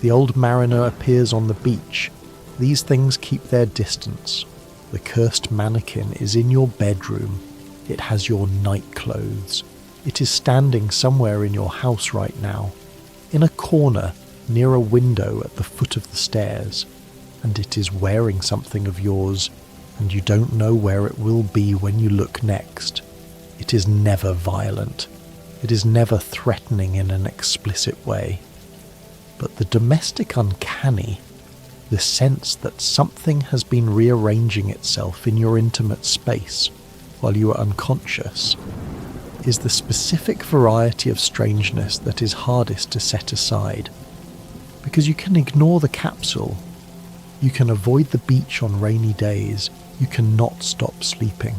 The old mariner appears on the beach. These things keep their distance. The cursed mannequin is in your bedroom. It has your night clothes. It is standing somewhere in your house right now, in a corner near a window at the foot of the stairs, and it is wearing something of yours, and you don't know where it will be when you look next. It is never violent. It is never threatening in an explicit way. But the domestic uncanny, the sense that something has been rearranging itself in your intimate space while you are unconscious, is the specific variety of strangeness that is hardest to set aside. Because you can ignore the capsule, you can avoid the beach on rainy days, you cannot stop sleeping.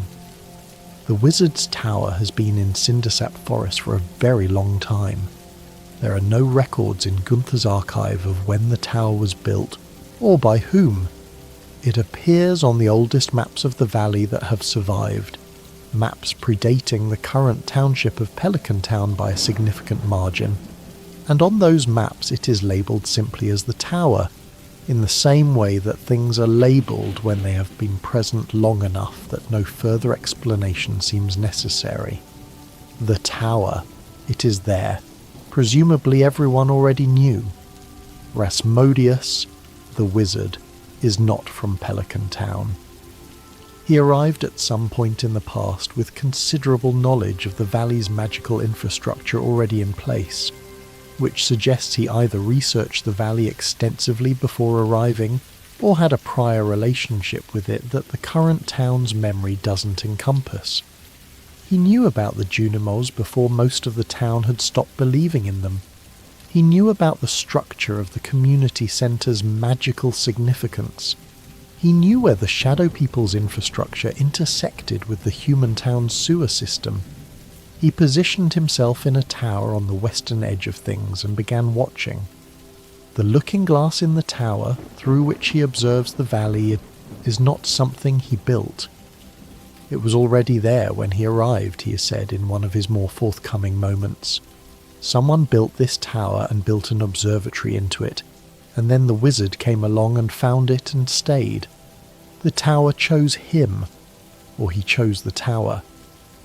The wizard's tower has been in Cindersap Forest for a very long time. There are no records in Gunther's archive of when the tower was built, or by whom. It appears on the oldest maps of the valley that have survived, maps predating the current township of Pelican Town by a significant margin, and on those maps it is labelled simply as the tower, in the same way that things are labelled when they have been present long enough that no further explanation seems necessary. The tower, it is there. Presumably everyone already knew. Rasmodius, the wizard, is not from Pelican Town. He arrived at some point in the past with considerable knowledge of the valley's magical infrastructure already in place, which suggests he either researched the valley extensively before arriving, or had a prior relationship with it that the current town's memory doesn't encompass. He knew about the Junimos before most of the town had stopped believing in them. He knew about the structure of the community centre's magical significance. He knew where the Shadow People's infrastructure intersected with the human town's sewer system. He positioned himself in a tower on the western edge of things and began watching. The looking glass in the tower, through which he observes the valley, is not something he built. It was already there when he arrived, he has said in one of his more forthcoming moments. Someone built this tower and built an observatory into it, and then the wizard came along and found it and stayed. The tower chose him, or he chose the tower,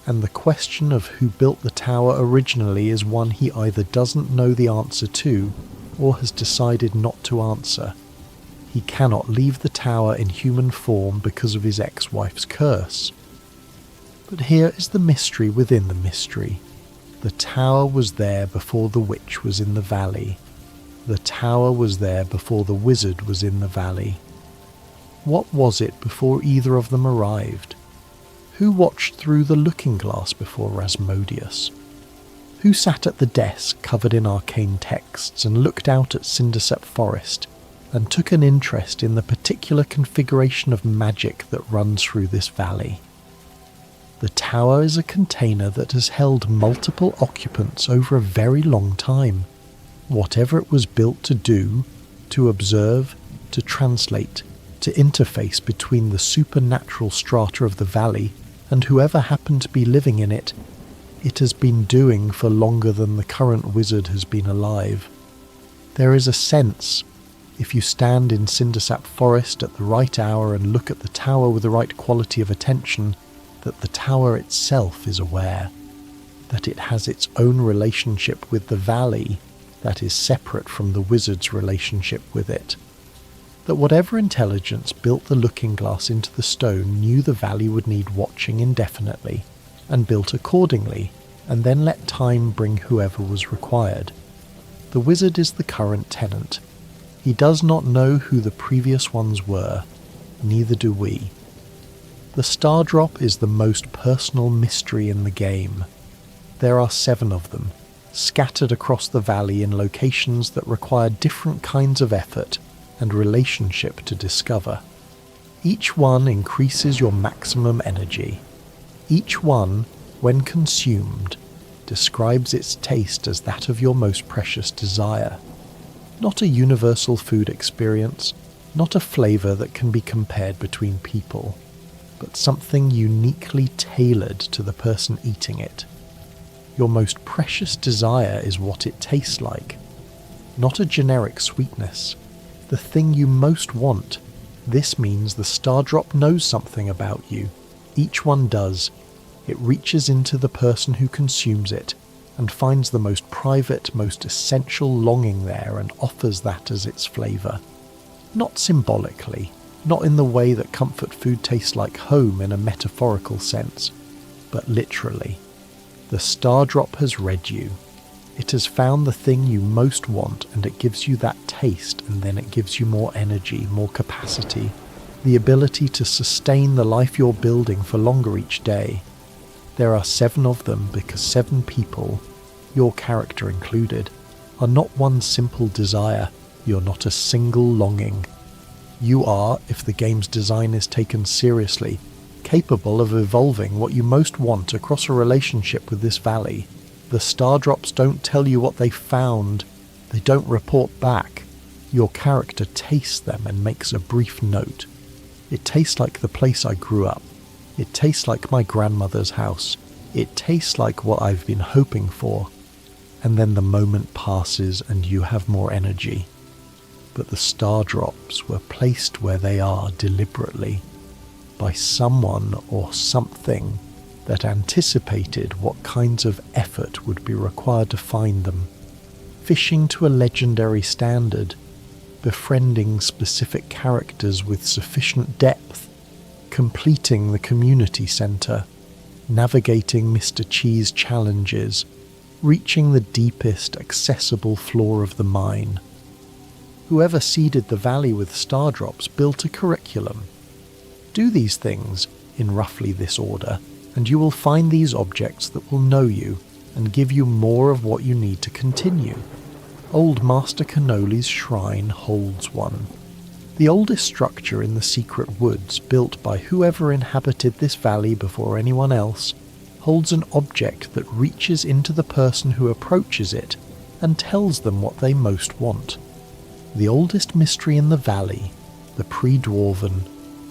and the question of who built the tower originally is one he either doesn't know the answer to, or has decided not to answer. He cannot leave the tower in human form because of his ex-wife's curse. But here is the mystery within the mystery. The tower was there before the witch was in the valley. The tower was there before the wizard was in the valley. What was it before either of them arrived? Who watched through the looking glass before Rasmodius? Who sat at the desk covered in arcane texts and looked out at Cindersep Forest and took an interest in the particular configuration of magic that runs through this valley? The tower is a container that has held multiple occupants over a very long time. Whatever it was built to do, to observe, to translate, to interface between the supernatural strata of the valley and whoever happened to be living in it, it has been doing for longer than the current wizard has been alive. There is a sense, if you stand in Cindersap Forest at the right hour and look at the tower with the right quality of attention, that the tower itself is aware, that it has its own relationship with the valley that is separate from the wizard's relationship with it. That whatever intelligence built the looking glass into the stone knew the valley would need watching indefinitely, and built accordingly, and then let time bring whoever was required. The wizard is the current tenant. He does not know who the previous ones were, neither do we. The Stardrop is the most personal mystery in the game. There are 7 of them, scattered across the valley in locations that require different kinds of effort and relationship to discover. Each one increases your maximum energy. Each one, when consumed, describes its taste as that of your most precious desire. Not a universal food experience, not a flavour that can be compared between people, but something uniquely tailored to the person eating it. Your most precious desire is what it tastes like, not a generic sweetness. The thing you most want. This means the Stardrop knows something about you. Each one does. It reaches into the person who consumes it and finds the most private, most essential longing there and offers that as its flavour. Not symbolically, not in the way that comfort food tastes like home in a metaphorical sense, but literally. The Stardrop has read you. It has found the thing you most want, and it gives you that taste, and then it gives you more energy, more capacity, the ability to sustain the life you're building for longer each day. There are 7 of them because 7 people, your character included, are not one simple desire. You're not a single longing. You are, if the game's design is taken seriously, capable of evolving what you most want across a relationship with this valley. The Stardrops don't tell you what they found. They don't report back. Your character tastes them and makes a brief note. It tastes like the place I grew up. It tastes like my grandmother's house. It tastes like what I've been hoping for. And then the moment passes and you have more energy. But the Stardrops were placed where they are deliberately, by someone or something that anticipated what kinds of effort would be required to find them, fishing to a legendary standard, befriending specific characters with sufficient depth, completing the community centre, navigating Mr. Cheese challenges, reaching the deepest accessible floor of the mine. Whoever seeded the valley with Stardrops built a curriculum. Do these things in roughly this order, and you will find these objects that will know you and give you more of what you need to continue. Old Master Canoli's shrine holds one. The oldest structure in the secret woods, built by whoever inhabited this valley before anyone else, holds an object that reaches into the person who approaches it and tells them what they most want. The oldest mystery in the valley, the pre-dwarven,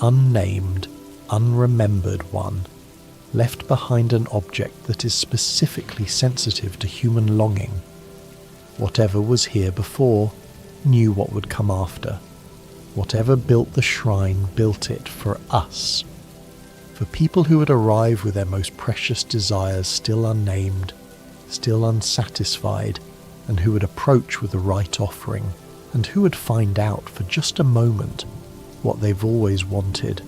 unnamed, unremembered one, left behind an object that is specifically sensitive to human longing. Whatever was here before knew what would come after. Whatever built the shrine built it for us. For people who would arrive with their most precious desires still unnamed, still unsatisfied, and who would approach with the right offering, and who would find out for just a moment what they've always wanted,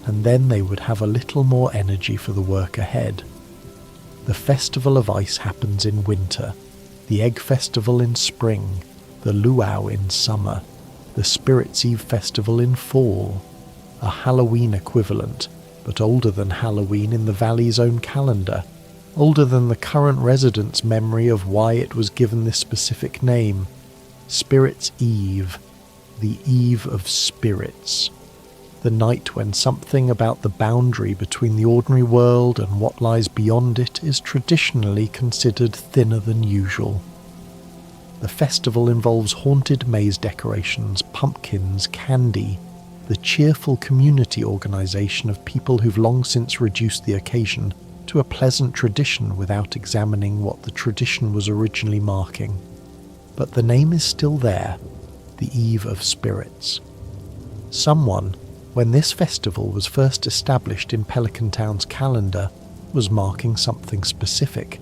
and then they would have a little more energy for the work ahead. The Festival of Ice happens in winter, the Egg Festival in spring, the Luau in summer, the Spirits' Eve Festival in fall, a Halloween equivalent, but older than Halloween in the valley's own calendar, older than the current residents' memory of why it was given this specific name. Spirits' Eve, the Eve of Spirits. The night when something about the boundary between the ordinary world and what lies beyond it is traditionally considered thinner than usual. The festival involves haunted maze decorations, pumpkins, candy, the cheerful community organisation of people who've long since reduced the occasion to a pleasant tradition without examining what the tradition was originally marking. But the name is still there, the Eve of Spirits. Someone, when this festival was first established in Pelican Town's calendar, was marking something specific.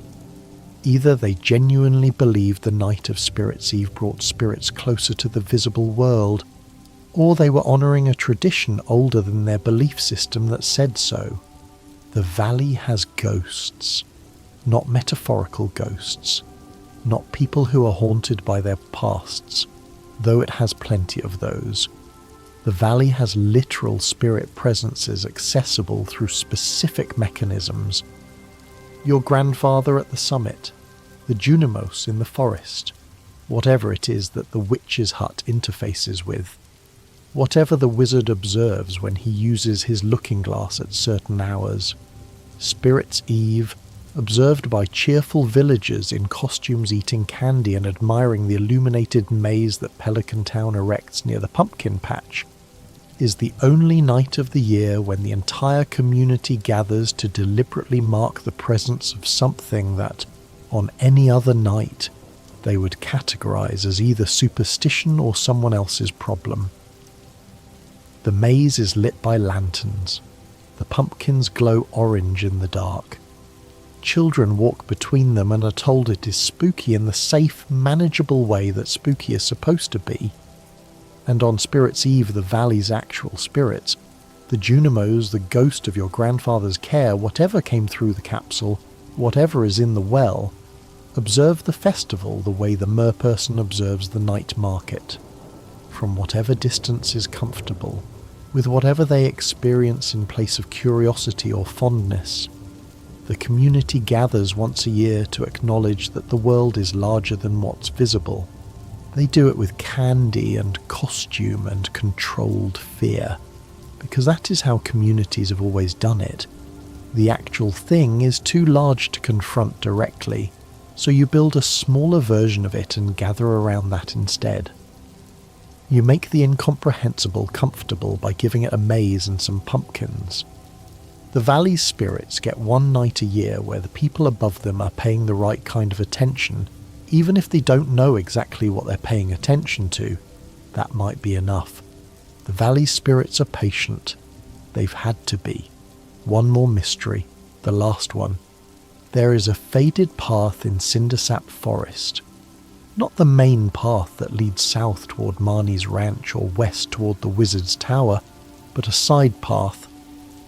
Either they genuinely believed the night of Spirits' Eve brought spirits closer to the visible world, or they were honouring a tradition older than their belief system that said so. The valley has ghosts, not metaphorical ghosts, not people who are haunted by their pasts, though it has plenty of those. The valley has literal spirit presences accessible through specific mechanisms. Your grandfather at the summit, the Junimos in the forest, whatever it is that the witch's hut interfaces with, whatever the wizard observes when he uses his looking glass at certain hours. Spirits' Eve, observed by cheerful villagers in costumes eating candy and admiring the illuminated maze that Pelican Town erects near the pumpkin patch, is the only night of the year when the entire community gathers to deliberately mark the presence of something that, on any other night, they would categorize as either superstition or someone else's problem. The maze is lit by lanterns. The pumpkins glow orange in the dark. Children walk between them and are told it is spooky in the safe, manageable way that spooky is supposed to be. And on Spirits' Eve, the valley's actual spirits, the Junimos, the ghost of your grandfather's care, whatever came through the capsule, whatever is in the well, observe the festival the way the merperson observes the night market, from whatever distance is comfortable, with whatever they experience in place of curiosity or fondness. The community gathers once a year to acknowledge that the world is larger than what's visible. They do it with candy and costume and controlled fear, because that is how communities have always done it. The actual thing is too large to confront directly, so you build a smaller version of it and gather around that instead. You make the incomprehensible comfortable by giving it a maze and some pumpkins. The valley's spirits get one night a year where the people above them are paying the right kind of attention. Even if they don't know exactly what they're paying attention to, that might be enough. The valley's spirits are patient. They've had to be. One more mystery, the last one. There is a faded path in Cindersap Forest. Not the main path that leads south toward Marnie's ranch or west toward the Wizard's Tower, but a side path,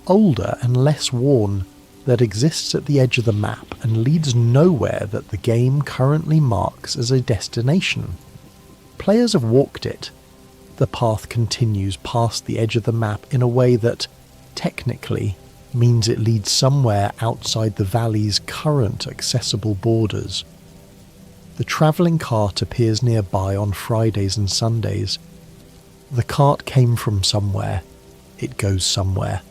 older and less worn, that exists at the edge of the map and leads nowhere that the game currently marks as a destination. Players have walked it. The path continues past the edge of the map in a way that, technically, means it leads somewhere outside the valley's current accessible borders. The travelling cart appears nearby on Fridays and Sundays. The cart came from somewhere. It goes somewhere.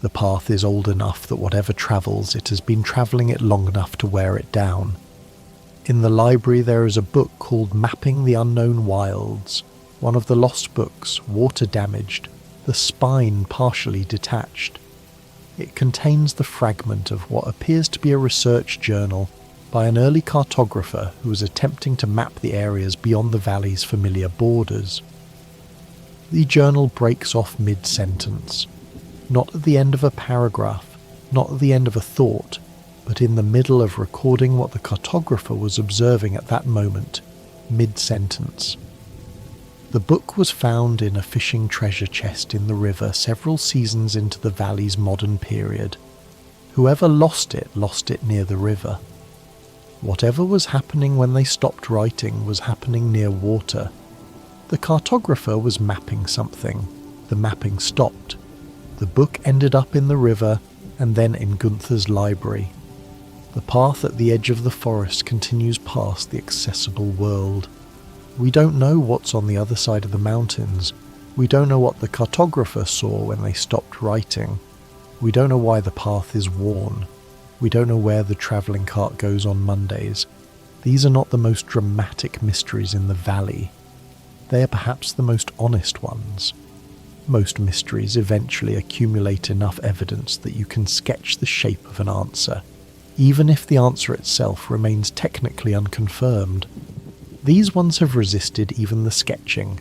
The path is old enough that whatever travels, it has been travelling it long enough to wear it down. In the library there is a book called Mapping the Unknown Wilds, one of the lost books, water damaged, the spine partially detached. It contains the fragment of what appears to be a research journal by an early cartographer who was attempting to map the areas beyond the valley's familiar borders. The journal breaks off mid-sentence, not at the end of a paragraph, not at the end of a thought, but in the middle of recording what the cartographer was observing at that moment, mid-sentence. The book was found in a fishing treasure chest in the river several seasons into the valley's modern period. Whoever lost it near the river. Whatever was happening when they stopped writing was happening near water. The cartographer was mapping something. The mapping stopped. The book ended up in the river and then in Gunther's library. The path at the edge of the forest continues past the accessible world. We don't know what's on the other side of the mountains. We don't know what the cartographer saw when they stopped writing. We don't know why the path is worn. We don't know where the travelling cart goes on Mondays. These are not the most dramatic mysteries in the valley. They are perhaps the most honest ones. Most mysteries eventually accumulate enough evidence that you can sketch the shape of an answer, even if the answer itself remains technically unconfirmed. These ones have resisted even the sketching.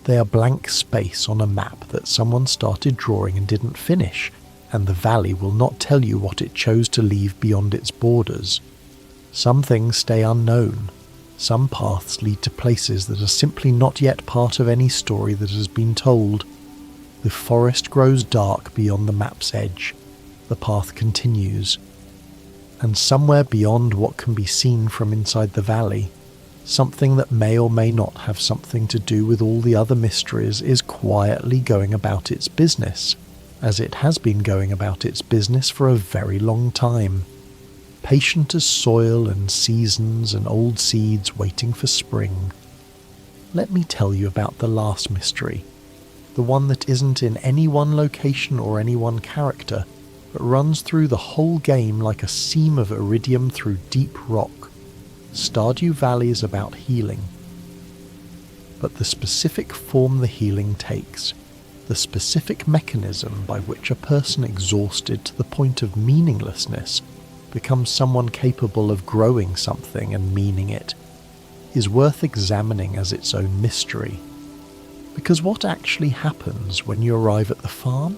They are blank space on a map that someone started drawing and didn't finish, and the valley will not tell you what it chose to leave beyond its borders. Some things stay unknown. Some paths lead to places that are simply not yet part of any story that has been told. The forest grows dark beyond the map's edge. The path continues. And somewhere beyond what can be seen from inside the valley, something that may or may not have something to do with all the other mysteries is quietly going about its business, as it has been going about its business for a very long time. Patient as soil and seasons and old seeds waiting for spring. Let me tell you about the last mystery, the one that isn't in any one location or any one character, but runs through the whole game like a seam of iridium through deep rock. Stardew Valley is about healing. But the specific form the healing takes, the specific mechanism by which a person exhausted to the point of meaninglessness becomes someone capable of growing something and meaning it, is worth examining as its own mystery. Because what actually happens when you arrive at the farm?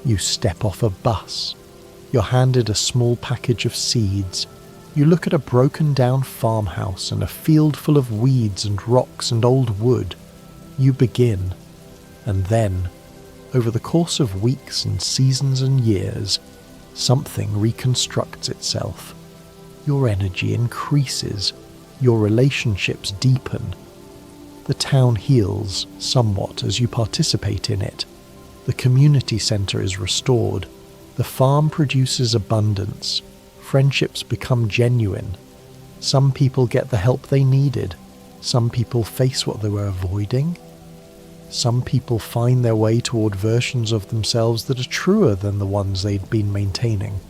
You step off a bus. You're handed a small package of seeds. You look at a broken down farmhouse and a field full of weeds and rocks and old wood. You begin. And then, over the course of weeks and seasons and years, something reconstructs itself. Your energy increases. Your relationships deepen. The town heals somewhat as you participate in it. The community centre is restored. The farm produces abundance. Friendships become genuine. Some people get the help they needed. Some people face what they were avoiding. Some people find their way toward versions of themselves that are truer than the ones they'd been maintaining.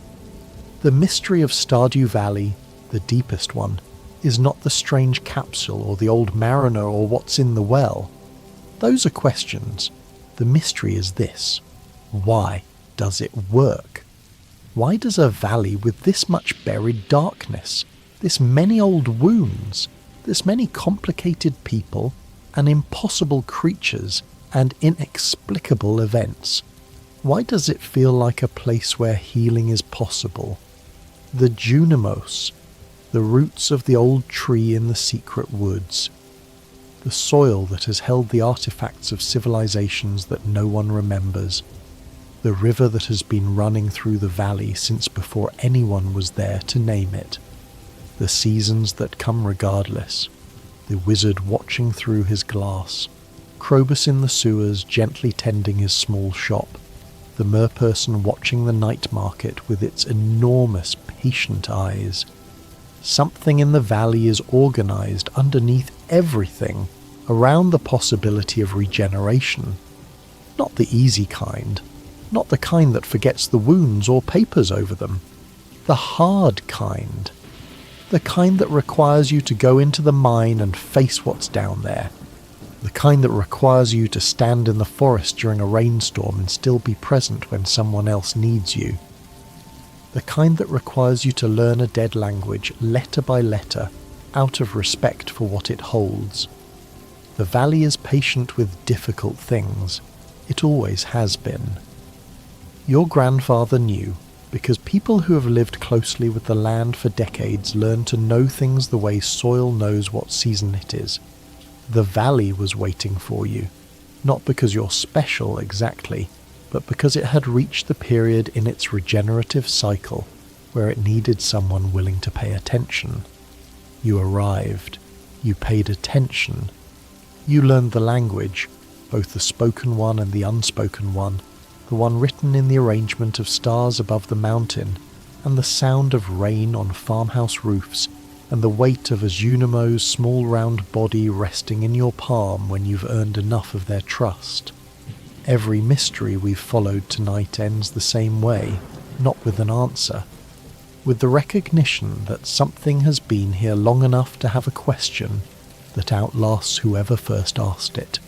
The mystery of Stardew Valley, the deepest one, is not the strange capsule or the old mariner or what's in the well. Those are questions. The mystery is this. Why does it work? Why does a valley with this much buried darkness, this many old wounds, this many complicated people, and impossible creatures and inexplicable events, why does it feel like a place where healing is possible? The Junimos, the roots of the old tree in the secret woods, the soil that has held the artifacts of civilizations that no one remembers, the river that has been running through the valley since before anyone was there to name it, the seasons that come regardless, the wizard watching through his glass, Krobus in the sewers gently tending his small shop, the merperson watching the night market with its enormous patient eyes, Something in the valley is organized underneath everything around the possibility of regeneration. Not the easy kind, not the kind that forgets the wounds or papers over them. The hard kind. The kind that requires you to go into the mine and face what's down there. The kind that requires you to stand in the forest during a rainstorm and still be present when someone else needs you. The kind that requires you to learn a dead language letter by letter out of respect for what it holds. The valley is patient with difficult things. It always has been. Your grandfather knew, because people who have lived closely with the land for decades learn to know things the way soil knows what season it is. The valley was waiting for you, not because you're special exactly, but because it had reached the period in its regenerative cycle where it needed someone willing to pay attention. You arrived. You paid attention. You learned the language, both the spoken one and the unspoken one, the one written in the arrangement of stars above the mountain, and the sound of rain on farmhouse roofs, and the weight of a Junimo's small round body resting in your palm when you've earned enough of their trust. Every mystery we've followed tonight ends the same way, not with an answer, with the recognition that something has been here long enough to have a question that outlasts whoever first asked it.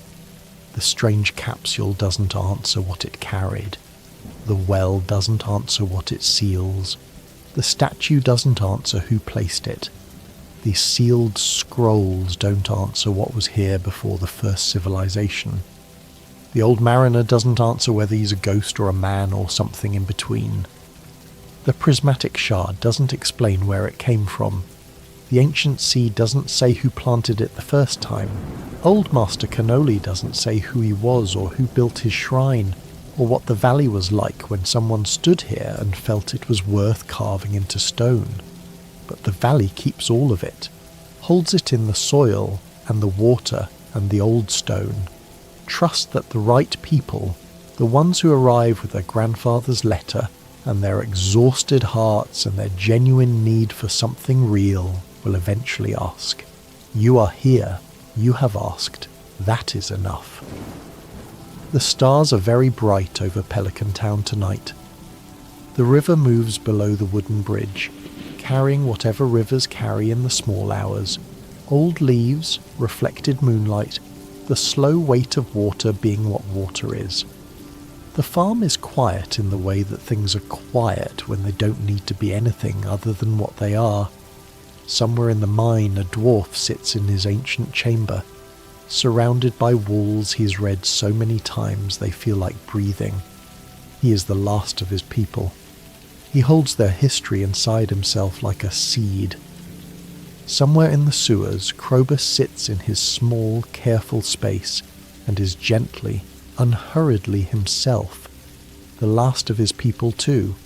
The strange capsule doesn't answer what it carried. The well doesn't answer what it seals. The statue doesn't answer who placed it. The sealed scrolls don't answer what was here before the first civilization. The old mariner doesn't answer whether he's a ghost or a man or something in between. The prismatic shard doesn't explain where it came from. The ancient sea doesn't say who planted it the first time. Old Master Canoli doesn't say who he was or who built his shrine, or what the valley was like when someone stood here and felt it was worth carving into stone. But the valley keeps all of it, holds it in the soil and the water and the old stone. Trust that the right people, the ones who arrive with their grandfather's letter and their exhausted hearts and their genuine need for something real, will eventually ask. You are here. You have asked. That is enough. The stars are very bright over Pelican Town tonight. The river moves below the wooden bridge, carrying whatever rivers carry in the small hours. Old leaves, reflected moonlight, the slow weight of water being what water is. The farm is quiet in the way that things are quiet when they don't need to be anything other than what they are. Somewhere in the mine a dwarf sits in his ancient chamber, surrounded by walls he's read so many times they feel like breathing. He is the last of his people. He holds their history inside himself like a seed. Somewhere in the sewers, Krobus sits in his small, careful space and is gently, unhurriedly himself, the last of his people too,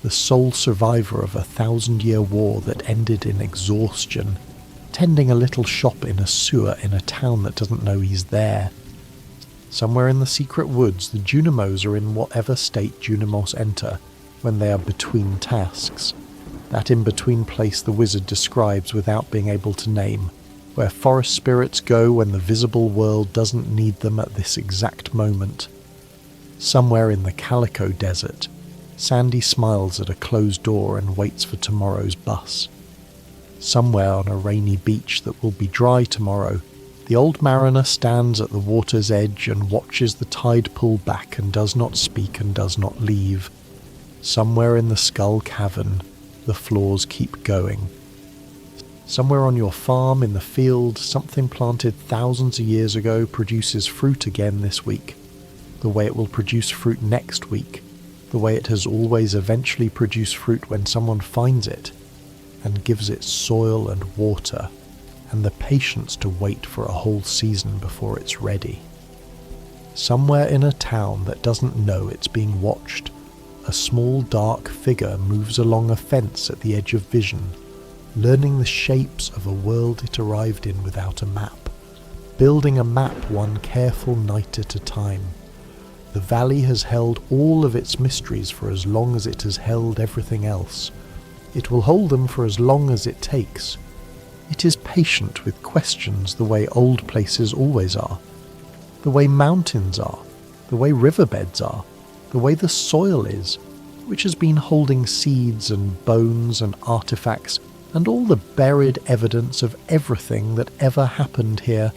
the sole survivor of a 1,000-year war that ended in exhaustion, tending a little shop in a sewer in a town that doesn't know he's there. Somewhere in the secret woods, the Junimos are in whatever state Junimos enter when they are between tasks, that in-between place the wizard describes without being able to name, where forest spirits go when the visible world doesn't need them at this exact moment. Somewhere in the Calico Desert, Sandy smiles at a closed door and waits for tomorrow's bus. Somewhere on a rainy beach that will be dry tomorrow, the old mariner stands at the water's edge and watches the tide pull back and does not speak and does not leave. Somewhere in the skull cavern, the floors keep going. Somewhere on your farm in the field, something planted thousands of years ago produces fruit again this week, the way it will produce fruit next week, the way it has always eventually produced fruit when someone finds it and gives it soil and water and the patience to wait for a whole season before it's ready. Somewhere in a town that doesn't know it's being watched, a small dark figure moves along a fence at the edge of vision, learning the shapes of a world it arrived in without a map, building a map one careful night at a time. The valley has held all of its mysteries for as long as it has held everything else. It will hold them for as long as it takes. It is patient with questions the way old places always are, the way mountains are, the way riverbeds are, the way the soil is, which has been holding seeds and bones and artifacts and all the buried evidence of everything that ever happened here,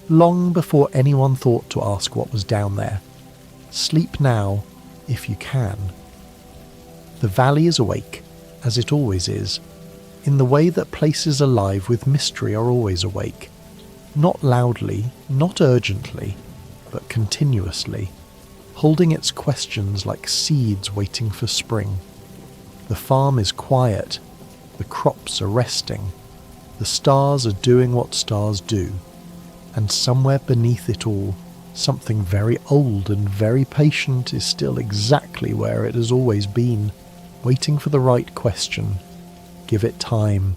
long before anyone thought to ask what was down there. Sleep now, if you can. The valley is awake, as it always is, in the way that places alive with mystery are always awake. Not loudly, not urgently, but continuously, holding its questions like seeds waiting for spring. The farm is quiet, the crops are resting, the stars are doing what stars do, and somewhere beneath it all, something very old and very patient is still exactly where it has always been, waiting for the right question. Give it time.